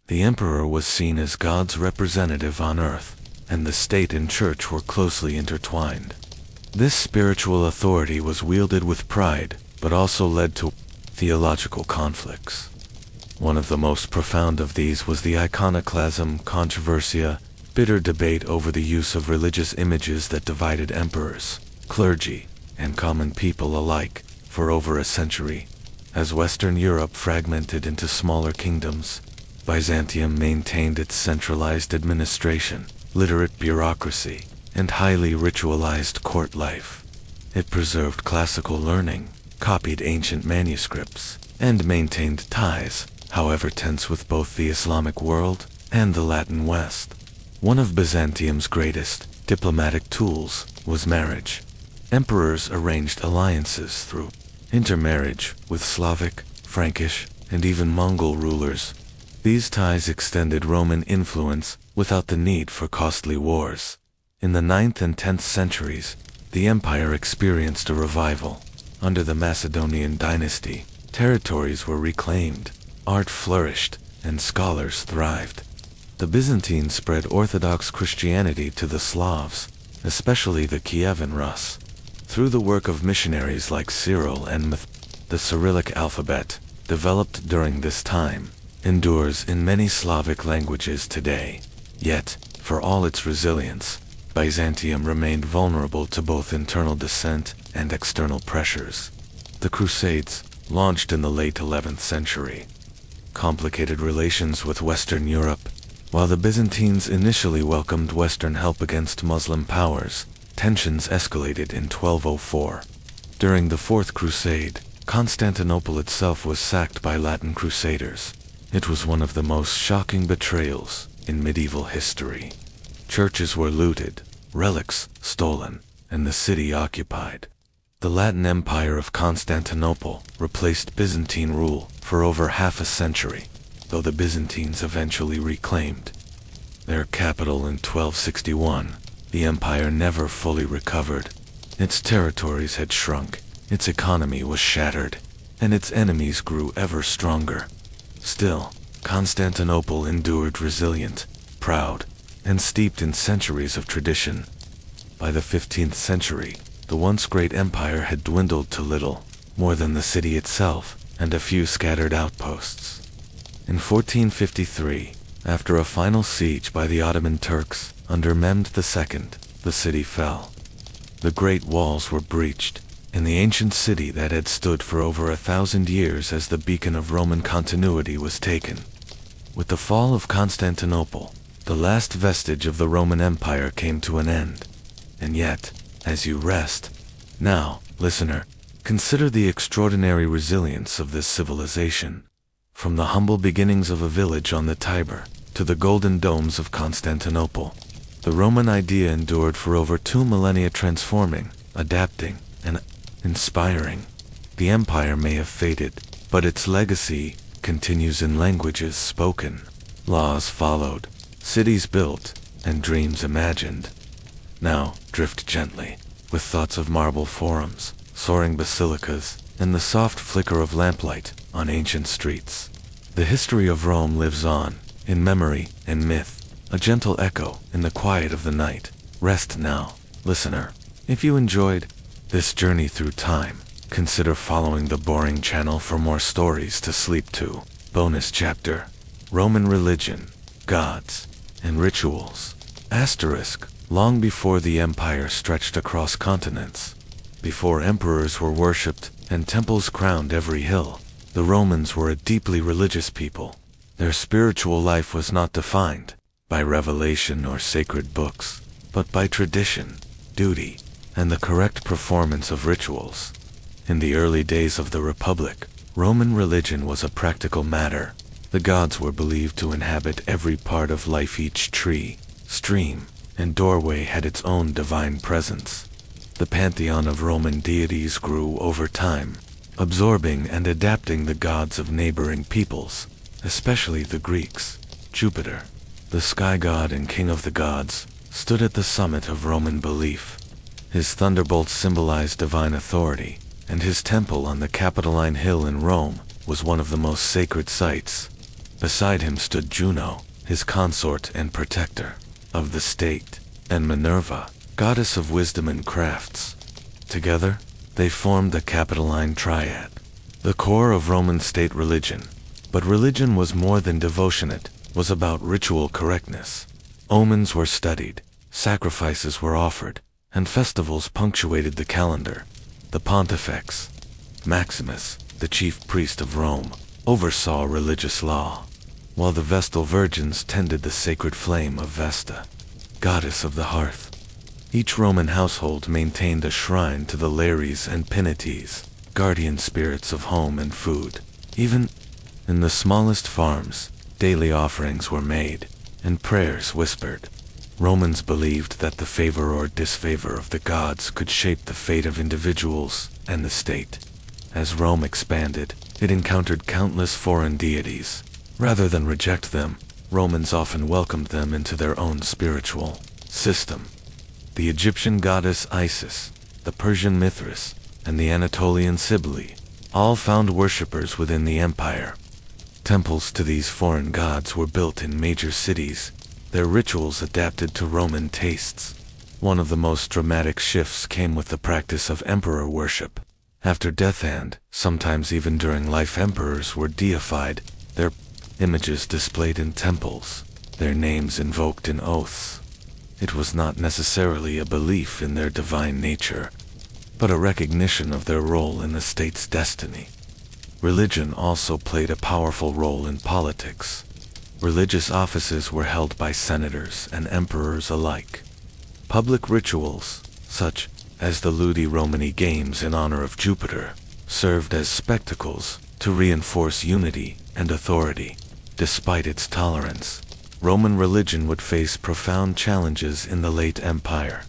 The emperor was seen as God's representative on earth, and the state and church were closely intertwined. This spiritual authority was wielded with pride, but also led to theological conflicts. One of the most profound of these was the iconoclasm controversia, bitter debate over the use of religious images that divided emperors, clergy, and common people alike for over a century. As Western Europe fragmented into smaller kingdoms, Byzantium maintained its centralized administration, literate bureaucracy, and highly ritualized court life. It preserved classical learning, copied ancient manuscripts, and maintained ties, however tense, with both the Islamic world and the Latin West. One of Byzantium's greatest diplomatic tools was marriage. Emperors arranged alliances through intermarriage with Slavic, Frankish, and even Mongol rulers. These ties extended Roman influence without the need for costly wars. In the 9th and 10th centuries, the empire experienced a revival. Under the Macedonian dynasty, territories were reclaimed, art flourished, and scholars thrived. The Byzantines spread Orthodox Christianity to the Slavs, especially the Kievan Rus. Through the work of missionaries like Cyril and the Cyrillic alphabet, developed during this time, endures in many Slavic languages today. Yet, for all its resilience, Byzantium remained vulnerable to both internal dissent and external pressures. The Crusades, launched in the late 11th century, complicated relations with Western Europe. While the Byzantines initially welcomed Western help against Muslim powers, tensions escalated in 1204. During the Fourth Crusade, Constantinople itself was sacked by Latin crusaders. It was one of the most shocking betrayals in medieval history. Churches were looted, relics stolen, and the city occupied. The Latin Empire of Constantinople replaced Byzantine rule for over half a century, though the Byzantines eventually reclaimed their capital in 1261. The empire never fully recovered. Its territories had shrunk, its economy was shattered, and its enemies grew ever stronger. Still, Constantinople endured resilient, proud, and steeped in centuries of tradition. By the 15th century, the once great empire had dwindled to little more than the city itself and a few scattered outposts. In 1453, after a final siege by the Ottoman Turks under Mehmed II, the city fell. The Great Walls were breached, in the ancient city that had stood for over 1,000 years as the beacon of Roman continuity was taken. With the fall of Constantinople, the last vestige of the Roman Empire came to an end. And yet, as you rest, now, listener, consider the extraordinary resilience of this civilization. From the humble beginnings of a village on the Tiber to the golden domes of Constantinople, the Roman idea endured for over 2 millennia, transforming, adapting, and inspiring. The empire may have faded, but its legacy continues in languages spoken, laws followed, cities built, and dreams imagined. Now, drift gently, with thoughts of marble forums, soaring basilicas, and the soft flicker of lamplight on ancient streets. The history of Rome lives on, in memory and myth, a gentle echo in the quiet of the night. Rest now, listener. If you enjoyed this journey through time, consider following the Boring channel for more stories to sleep to. Bonus chapter: Roman religion, gods, and rituals. Asterisk: long before the empire stretched across continents, before emperors were worshipped and temples crowned every hill, the Romans were a deeply religious people. Their spiritual life was not defined by revelation or sacred books, but by tradition, duty, and the correct performance of rituals. In the early days of the Republic, Roman religion was a practical matter. The gods were believed to inhabit every part of life. Each tree, stream, and doorway had its own divine presence. The pantheon of Roman deities grew over time, absorbing and adapting the gods of neighboring peoples, especially the Greeks. Jupiter, the sky god and king of the gods, stood at the summit of Roman belief. His thunderbolts symbolized divine authority, and his temple on the Capitoline Hill in Rome was one of the most sacred sites. Beside him stood Juno, his consort and protector of the state, and Minerva, goddess of wisdom and crafts. Together, they formed the Capitoline Triad, the core of Roman state religion. But religion was more than devotion. It was about ritual correctness. Omens were studied, sacrifices were offered, and festivals punctuated the calendar. The Pontifex, Maximus, the chief priest of Rome, oversaw religious law, while the Vestal virgins tended the sacred flame of Vesta, goddess of the hearth. Each Roman household maintained a shrine to the Lares and Penates, guardian spirits of home and food. Even in the smallest farms, daily offerings were made, and prayers whispered. Romans believed that the favor or disfavor of the gods could shape the fate of individuals and the state. As Rome expanded, it encountered countless foreign deities. Rather than reject them, Romans often welcomed them into their own spiritual system. The Egyptian goddess Isis, the Persian Mithras, and the Anatolian Cybele all found worshippers within the empire. Temples to these foreign gods were built in major cities, their rituals adapted to Roman tastes. One of the most dramatic shifts came with the practice of emperor worship. After death and, sometimes even during life, emperors were deified, their images displayed in temples, their names invoked in oaths. It was not necessarily a belief in their divine nature, but a recognition of their role in the state's destiny. Religion also played a powerful role in politics. Religious offices were held by senators and emperors alike. Public rituals, such as the Ludi Romani Games in honor of Jupiter, served as spectacles to reinforce unity and authority. Despite its tolerance, Roman religion would face profound challenges in the late empire.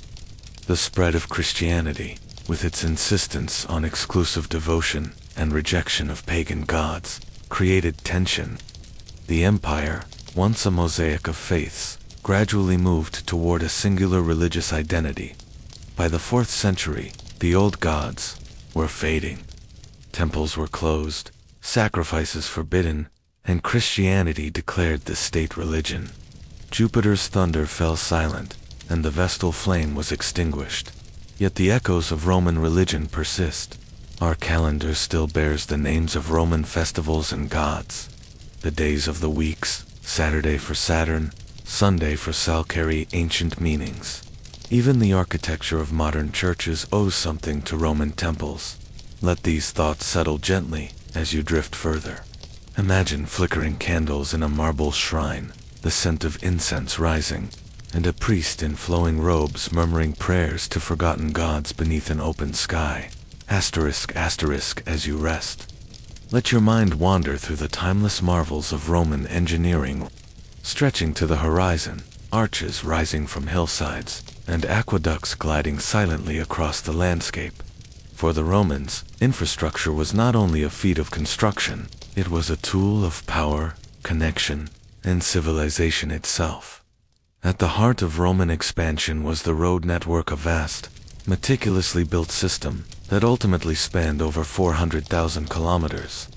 The spread of Christianity, with its insistence on exclusive devotion and rejection of pagan gods, created tension. The empire, once a mosaic of faiths, gradually moved toward a singular religious identity. By the 4th century, the old gods were fading. Temples were closed, sacrifices forbidden, and Christianity declared the state religion. Jupiter's thunder fell silent, and the Vestal flame was extinguished. Yet the echoes of Roman religion persist. Our calendar still bears the names of Roman festivals and gods. The days of the weeks, Saturday for Saturn, Sunday for Sal, carry ancient meanings. Even the architecture of modern churches owes something to Roman temples. Let these thoughts settle gently as you drift further. Imagine flickering candles in a marble shrine, the scent of incense rising, and a priest in flowing robes murmuring prayers to forgotten gods beneath an open sky. Asterisk, asterisk, as you rest. Let your mind wander through the timeless marvels of Roman engineering, stretching to the horizon, arches rising from hillsides, and aqueducts gliding silently across the landscape. For the Romans, infrastructure was not only a feat of construction, it was a tool of power, connection, and civilization itself. At the heart of Roman expansion was the road network, a vast, meticulously built system that ultimately spanned over 400,000 kilometers.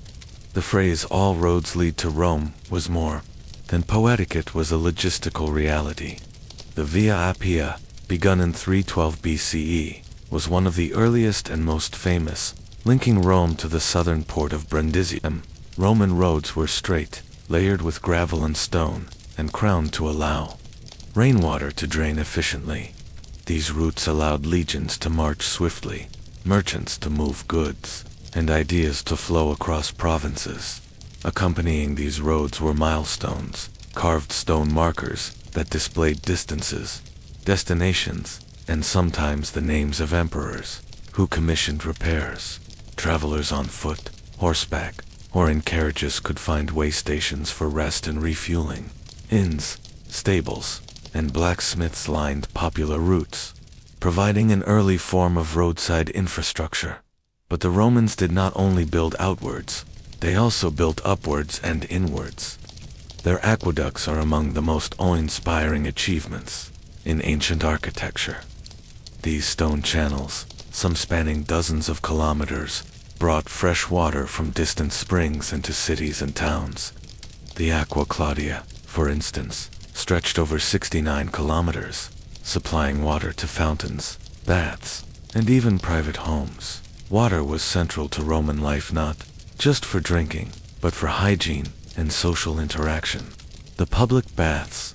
The phrase "all roads lead to Rome" was more than poetic, it was a logistical reality. The Via Appia, begun in 312 BCE, was one of the earliest and most famous, linking Rome to the southern port of Brundisium. Roman roads were straight, layered with gravel and stone, and crowned to allow rainwater to drain efficiently. These routes allowed legions to march swiftly, merchants to move goods, and ideas to flow across provinces. Accompanying these roads were milestones, carved stone markers that displayed distances, destinations, and sometimes the names of emperors who commissioned repairs. Travelers on foot, horseback, or in carriages could find way stations for rest and refueling. Inns, stables, and blacksmiths lined popular routes, providing an early form of roadside infrastructure. But the Romans did not only build outwards, they also built upwards and inwards. Their aqueducts are among the most awe-inspiring achievements in ancient architecture. These stone channels, some spanning dozens of kilometers, brought fresh water from distant springs into cities and towns. The Aqua Claudia, for instance, stretched over 69 kilometers, supplying water to fountains, baths, and even private homes. Water was central to Roman life, not just for drinking, but for hygiene and social interaction. The public baths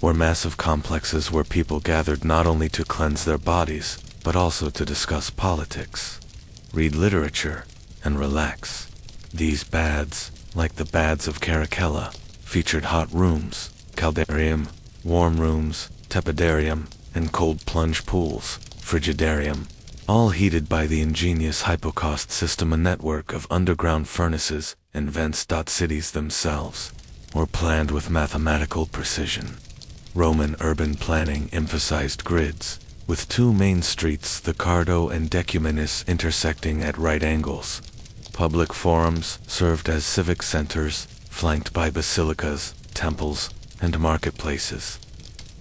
were massive complexes where people gathered not only to cleanse their bodies, but also to discuss politics, read literature, and relax. These baths, like the baths of Caracalla, featured hot rooms, caldarium, warm rooms, tepidarium, and cold plunge pools, frigidarium, all heated by the ingenious hypocaust system, a network of underground furnaces and vents. Cities themselves were planned with mathematical precision. Roman urban planning emphasized grids, with two main streets, the Cardo and Decumanus, intersecting at right angles. Public forums served as civic centers, flanked by basilicas, temples, and marketplaces.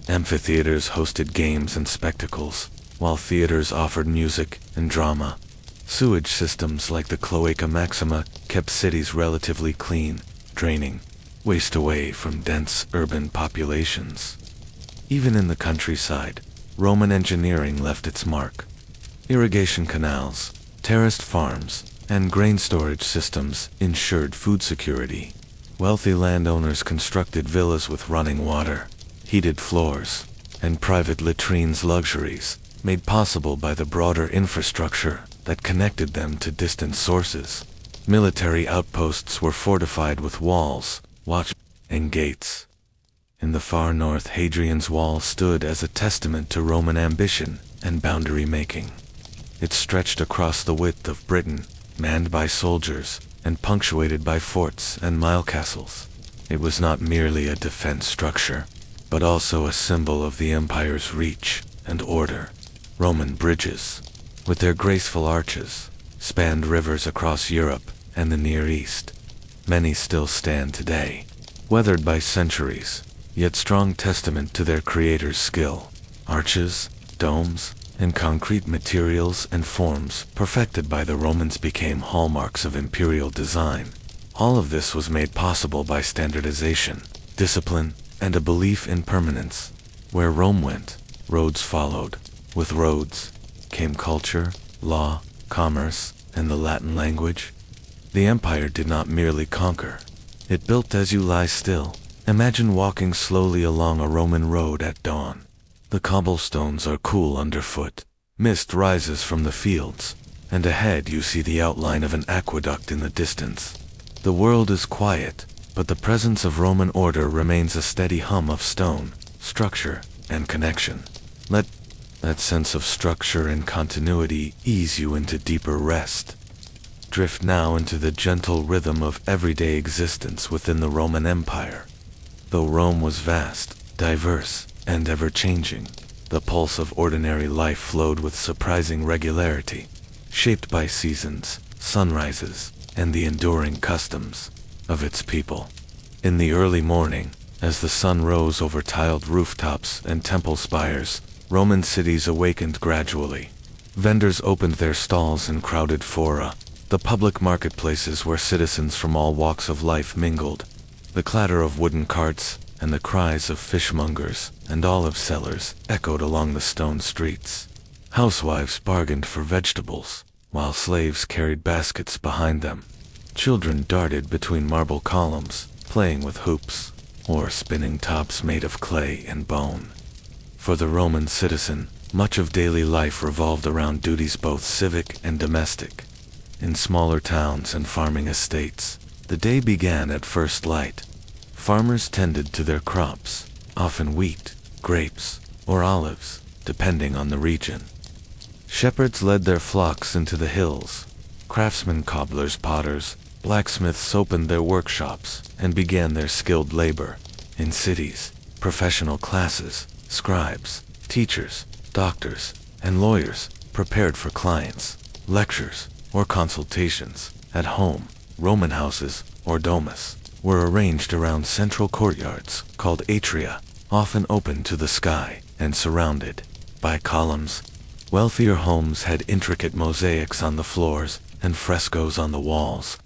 Amphitheaters hosted games and spectacles, while theaters offered music and drama. Sewage systems like the Cloaca Maxima kept cities relatively clean, draining waste away from dense urban populations. Even in the countryside, Roman engineering left its mark. Irrigation canals, terraced farms, and grain storage systems ensured food security. Wealthy landowners constructed villas with running water, heated floors, and private latrines, luxuries made possible by the broader infrastructure that connected them to distant sources. Military outposts were fortified with walls, watch, and gates. In the far north, Hadrian's Wall stood as a testament to Roman ambition and boundary making. It stretched across the width of Britain, manned by soldiers, and punctuated by forts and mile castles. It was not merely a defense structure, but also a symbol of the empire's reach and order. Roman bridges, with their graceful arches, spanned rivers across Europe and the Near East. Many still stand today, weathered by centuries, yet strong testament to their creator's skill. Arches, domes, and concrete materials and forms perfected by the Romans became hallmarks of imperial design. All of this was made possible by standardization, discipline, and a belief in permanence. Where Rome went, roads followed. With roads came culture, law, commerce, and the Latin language. The empire did not merely conquer. It built as you lie still. Imagine walking slowly along a Roman road at dawn. The cobblestones are cool underfoot. Mist rises from the fields, and ahead you see the outline of an aqueduct in the distance. The world is quiet, but the presence of Roman order remains a steady hum of stone, structure, and connection. Let that sense of structure and continuity ease you into deeper rest. Drift now into the gentle rhythm of everyday existence within the Roman Empire. Though Rome was vast, diverse, and ever-changing, the pulse of ordinary life flowed with surprising regularity, shaped by seasons, sunrises, and the enduring customs of its people. In the early morning, as the sun rose over tiled rooftops and temple spires, Roman cities awakened gradually. Vendors opened their stalls in crowded fora, the public marketplaces where citizens from all walks of life mingled. The clatter of wooden carts and the cries of fishmongers and olive sellers echoed along the stone streets. Housewives bargained for vegetables, while slaves carried baskets behind them. Children darted between marble columns, playing with hoops, or spinning tops made of clay and bone. For the Roman citizen, much of daily life revolved around duties both civic and domestic. In smaller towns and farming estates, the day began at first light. Farmers tended to their crops, often wheat, grapes, or olives, depending on the region. Shepherds led their flocks into the hills. Craftsmen, cobblers, potters, blacksmiths opened their workshops and began their skilled labor. In cities, professional classes, scribes, teachers, doctors, and lawyers prepared for clients, lectures, or consultations. At home, Roman houses, or domus, were arranged around central courtyards called atria, often open to the sky and surrounded by columns. Wealthier homes had intricate mosaics on the floors and frescoes on the walls.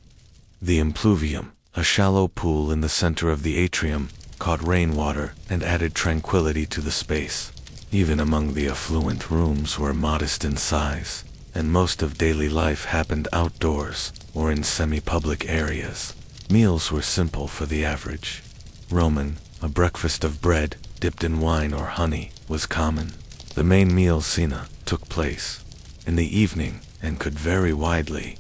The impluvium, a shallow pool in the center of the atrium, caught rainwater and added tranquility to the space. Even among the affluent, rooms were modest in size, and most of daily life happened outdoors or in semi-public areas. Meals were simple for the average Roman. A breakfast of bread, dipped in wine or honey, was common. The main meal, cena, took place in the evening and could vary widely.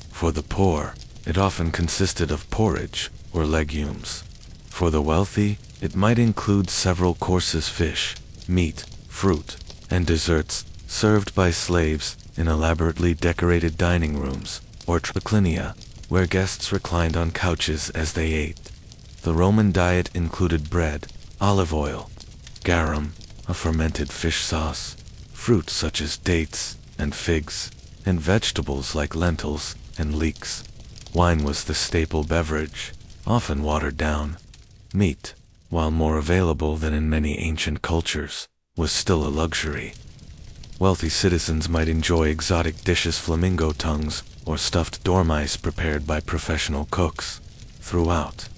For the poor, it often consisted of porridge or legumes. For the wealthy, it might include several courses: fish, meat, fruit, and desserts, served by slaves in elaborately decorated dining rooms, or triclinia, where guests reclined on couches as they ate. The Roman diet included bread, olive oil, garum, a fermented fish sauce, fruit such as dates and figs, and vegetables like lentils and leeks. Wine was the staple beverage, often watered down. Meat, while more available than in many ancient cultures, was still a luxury. Wealthy citizens might enjoy exotic dishes, flamingo tongues, or stuffed dormice prepared by professional cooks. Throughout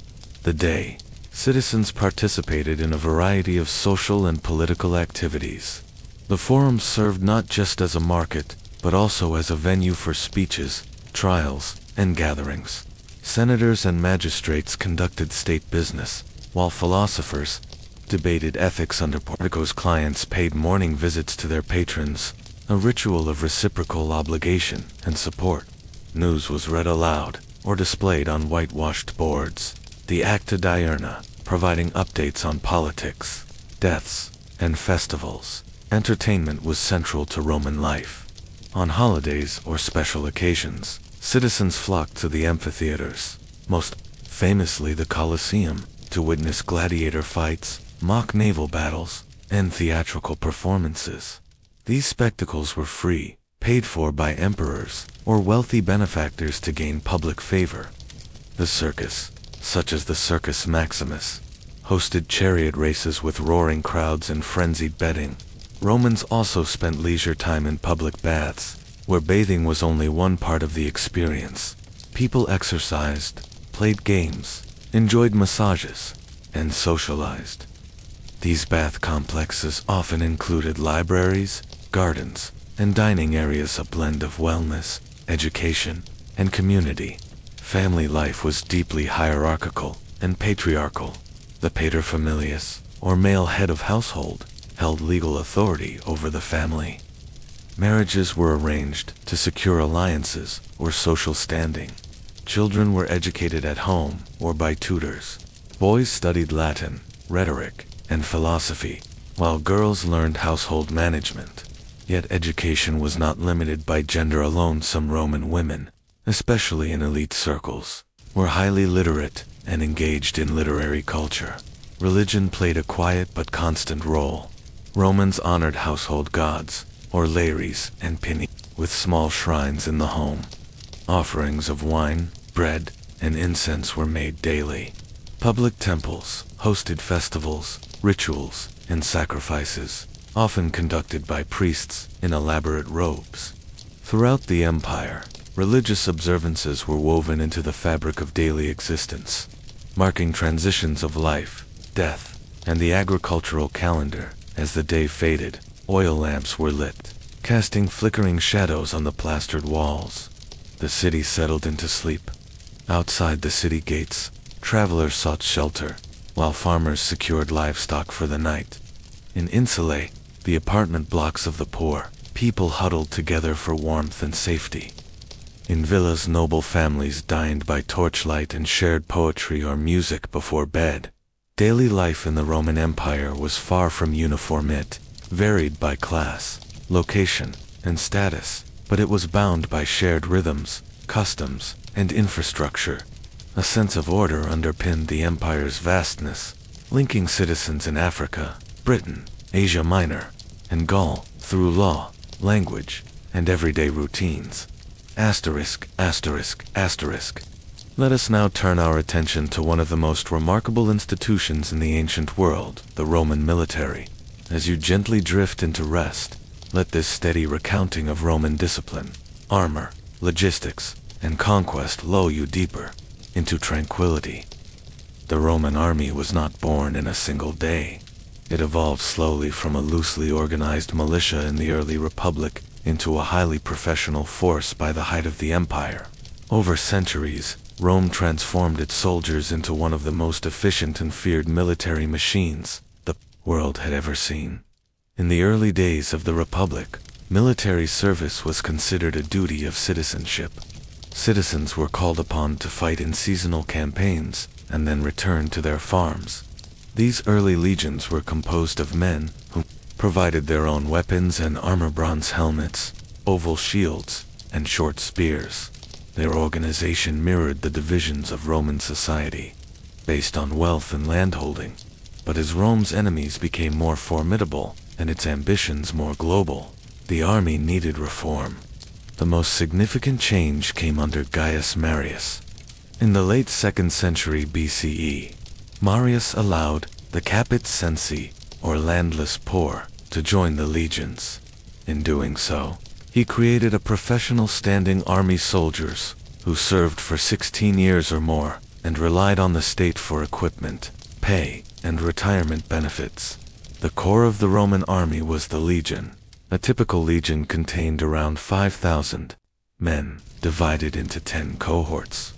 the day, citizens participated in a variety of social and political activities. The forum served not just as a market, but also as a venue for speeches, trials, and gatherings. Senators and magistrates conducted state business, while philosophers debated ethics under porticos. Clients paid morning visits to their patrons, a ritual of reciprocal obligation and support. News was read aloud or displayed on whitewashed boards. The Acta Diurna, providing updates on politics, deaths, and festivals. Entertainment was central to Roman life. On holidays or special occasions, citizens flocked to the amphitheaters, most famously the Colosseum, to witness gladiator fights, mock naval battles, and theatrical performances. These spectacles were free, paid for by emperors or wealthy benefactors to gain public favor. The circus, such as the Circus Maximus, hosted chariot races with roaring crowds and frenzied betting. Romans also spent leisure time in public baths, where bathing was only one part of the experience. People exercised, played games, enjoyed massages, and socialized. These bath complexes often included libraries, gardens, and dining areas, a blend of wellness, education, and community. Family life was deeply hierarchical and patriarchal. The paterfamilias, or male head of household, held legal authority over the family. Marriages were arranged to secure alliances or social standing. Children were educated at home or by tutors. Boys studied Latin, rhetoric, and philosophy, while girls learned household management. Yet education was not limited by gender alone. Some Roman women, especially in elite circles, were highly literate and engaged in literary culture. Religion played a quiet but constant role. Romans honored household gods, or lares and pini, with small shrines in the home. Offerings of wine, bread, and incense were made daily. Public temples hosted festivals, rituals, and sacrifices, often conducted by priests in elaborate robes. Throughout the empire, religious observances were woven into the fabric of daily existence, marking transitions of life, death, and the agricultural calendar. As the day faded, oil lamps were lit, casting flickering shadows on the plastered walls. The city settled into sleep. Outside the city gates, travelers sought shelter, while farmers secured livestock for the night. In insulae, the apartment blocks of the poor, people huddled together for warmth and safety. In villas, noble families dined by torchlight and shared poetry or music before bed. Daily life in the Roman Empire was far from uniform. It varied by class, location, and status, but it was bound by shared rhythms, customs, and infrastructure. A sense of order underpinned the empire's vastness, linking citizens in Africa, Britain, Asia Minor, and Gaul through law, language, and everyday routines. Asterisk, asterisk, asterisk. Let us now turn our attention to one of the most remarkable institutions in the ancient world, the Roman military. As you gently drift into rest, let this steady recounting of Roman discipline, armor, logistics, and conquest lull you deeper into tranquility. The Roman army was not born in a single day. It evolved slowly from a loosely organized militia in the early Republic into a highly professional force by the height of the empire. Over centuries, Rome transformed its soldiers into one of the most efficient and feared military machines the world had ever seen. In the early days of the Republic, military service was considered a duty of citizenship. Citizens were called upon to fight in seasonal campaigns and then return to their farms. These early legions were composed of men who provided their own weapons and armor: bronze helmets, oval shields, and short spears. Their organization mirrored the divisions of Roman society, based on wealth and landholding. But as Rome's enemies became more formidable and its ambitions more global, the army needed reform. The most significant change came under Gaius Marius. In the late 2nd century BCE, Marius allowed the capit censi, or landless poor, to join the legions. In doing so, he created a professional standing army: soldiers who served for 16 years or more and relied on the state for equipment, pay, and retirement benefits. The core of the Roman army was the legion. A typical legion contained around 5,000 men, divided into 10 cohorts.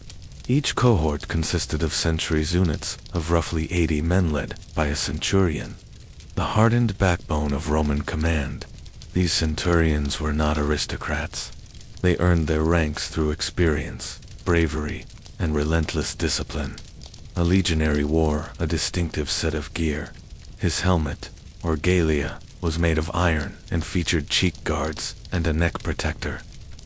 Each cohort consisted of centuries units of roughly 80 men led by a centurion, the hardened backbone of Roman command. These centurions were not aristocrats. They earned their ranks through experience, bravery, and relentless discipline. A legionary wore a distinctive set of gear. His helmet, or galea, was made of iron and featured cheek guards and a neck protector.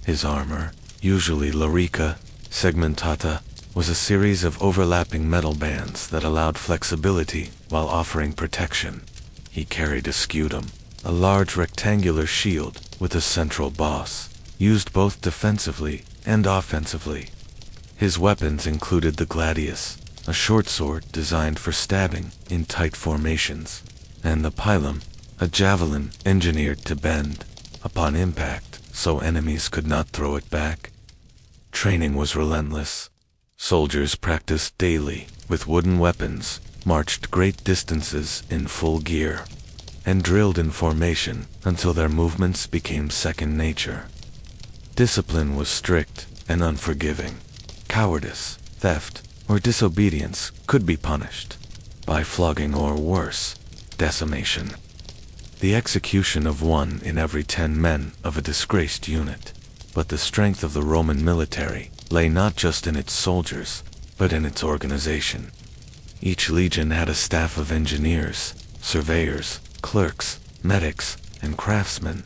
His armor, usually larica segmentata, was a series of overlapping metal bands that allowed flexibility while offering protection. He carried a scutum, a large rectangular shield with a central boss, used both defensively and offensively. His weapons included the gladius, a short sword designed for stabbing in tight formations, and the pilum, a javelin engineered to bend upon impact so enemies could not throw it back. Training was relentless. Soldiers practiced daily with wooden weapons, marched great distances in full gear, and drilled in formation until their movements became second nature. Discipline was strict and unforgiving. Cowardice, theft, or disobedience could be punished by flogging or worse, decimation. the execution of 1 in every 10 men of a disgraced unit. But the strength of the Roman military lay not just in its soldiers, but in its organization. Each legion had a staff of engineers, surveyors, clerks, medics, and craftsmen.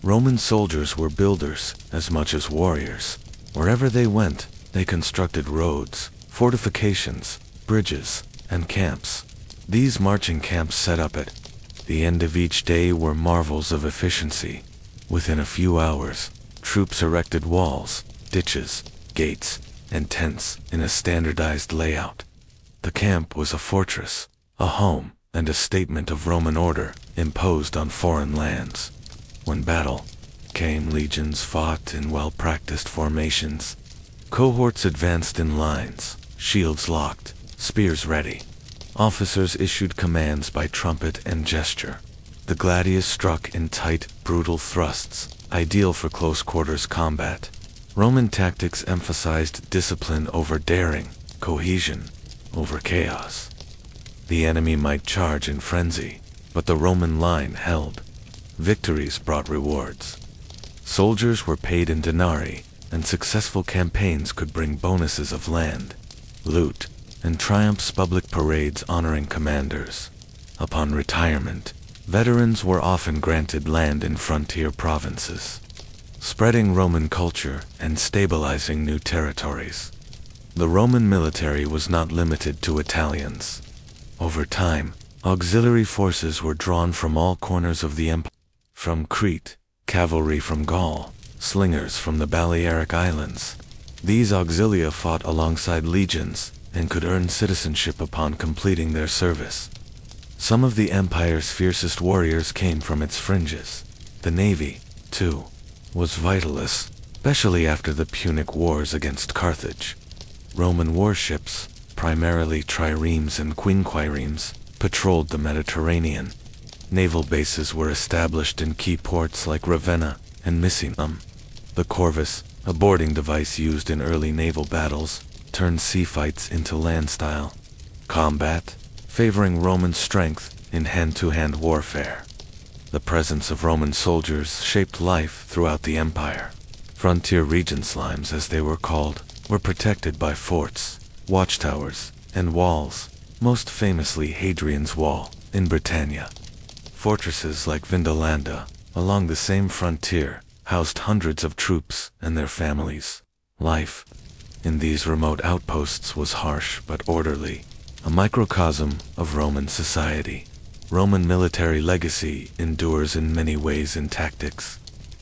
Roman soldiers were builders as much as warriors. Wherever they went, they constructed roads, fortifications, bridges, and camps. These marching camps set up at the end of each day were marvels of efficiency. Within a few hours, troops erected walls, ditches, gates, and tents in a standardized layout. The camp was a fortress, a home, and a statement of Roman order imposed on foreign lands. When battle came, legions fought in well-practiced formations. Cohorts advanced in lines, shields locked, spears ready. Officers issued commands by trumpet and gesture. The gladius struck in tight, brutal thrusts, ideal for close-quarters combat. Roman tactics emphasized discipline over daring, cohesion over chaos. The enemy might charge in frenzy, but the Roman line held. Victories brought rewards. Soldiers were paid in denarii, and successful campaigns could bring bonuses of land, loot, and triumphs. Public parades honoring commanders. Upon retirement, veterans were often granted land in frontier provinces, spreading Roman culture and stabilizing new territories. The Roman military was not limited to Italians. Over time, auxiliary forces were drawn from all corners of the empire. From Crete, cavalry from Gaul, slingers from the Balearic Islands. These auxilia fought alongside legions and could earn citizenship upon completing their service. Some of the empire's fiercest warriors came from its fringes. The navy, too, was vitalist, especially after the Punic Wars against Carthage. Roman warships, primarily triremes and quinquiremes, patrolled the Mediterranean. Naval bases were established in key ports like Ravenna and Misenum. The corvus, a boarding device used in early naval battles, turned sea fights into land-style combat, favoring Roman strength in hand-to-hand warfare. The presence of Roman soldiers shaped life throughout the empire. Frontier regions, as they were called, were protected by forts, watchtowers, and walls, most famously Hadrian's Wall in Britannia. Fortresses like Vindolanda, along the same frontier, housed hundreds of troops and their families. Life in these remote outposts was harsh but orderly, a microcosm of Roman society. Roman military legacy endures in many ways: in tactics,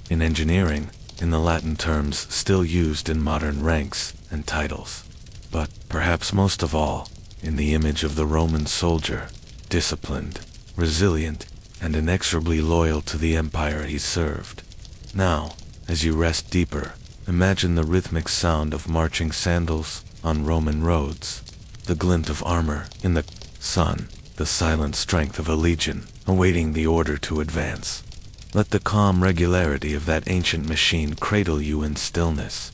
in engineering, in the Latin terms still used in modern ranks and titles, but, perhaps most of all, in the image of the Roman soldier, disciplined, resilient, and inexorably loyal to the empire he served. Now, as you rest deeper, imagine the rhythmic sound of marching sandals on Roman roads, the glint of armor in the sun, the silent strength of a legion awaiting the order to advance. Let the calm regularity of that ancient machine cradle you in stillness.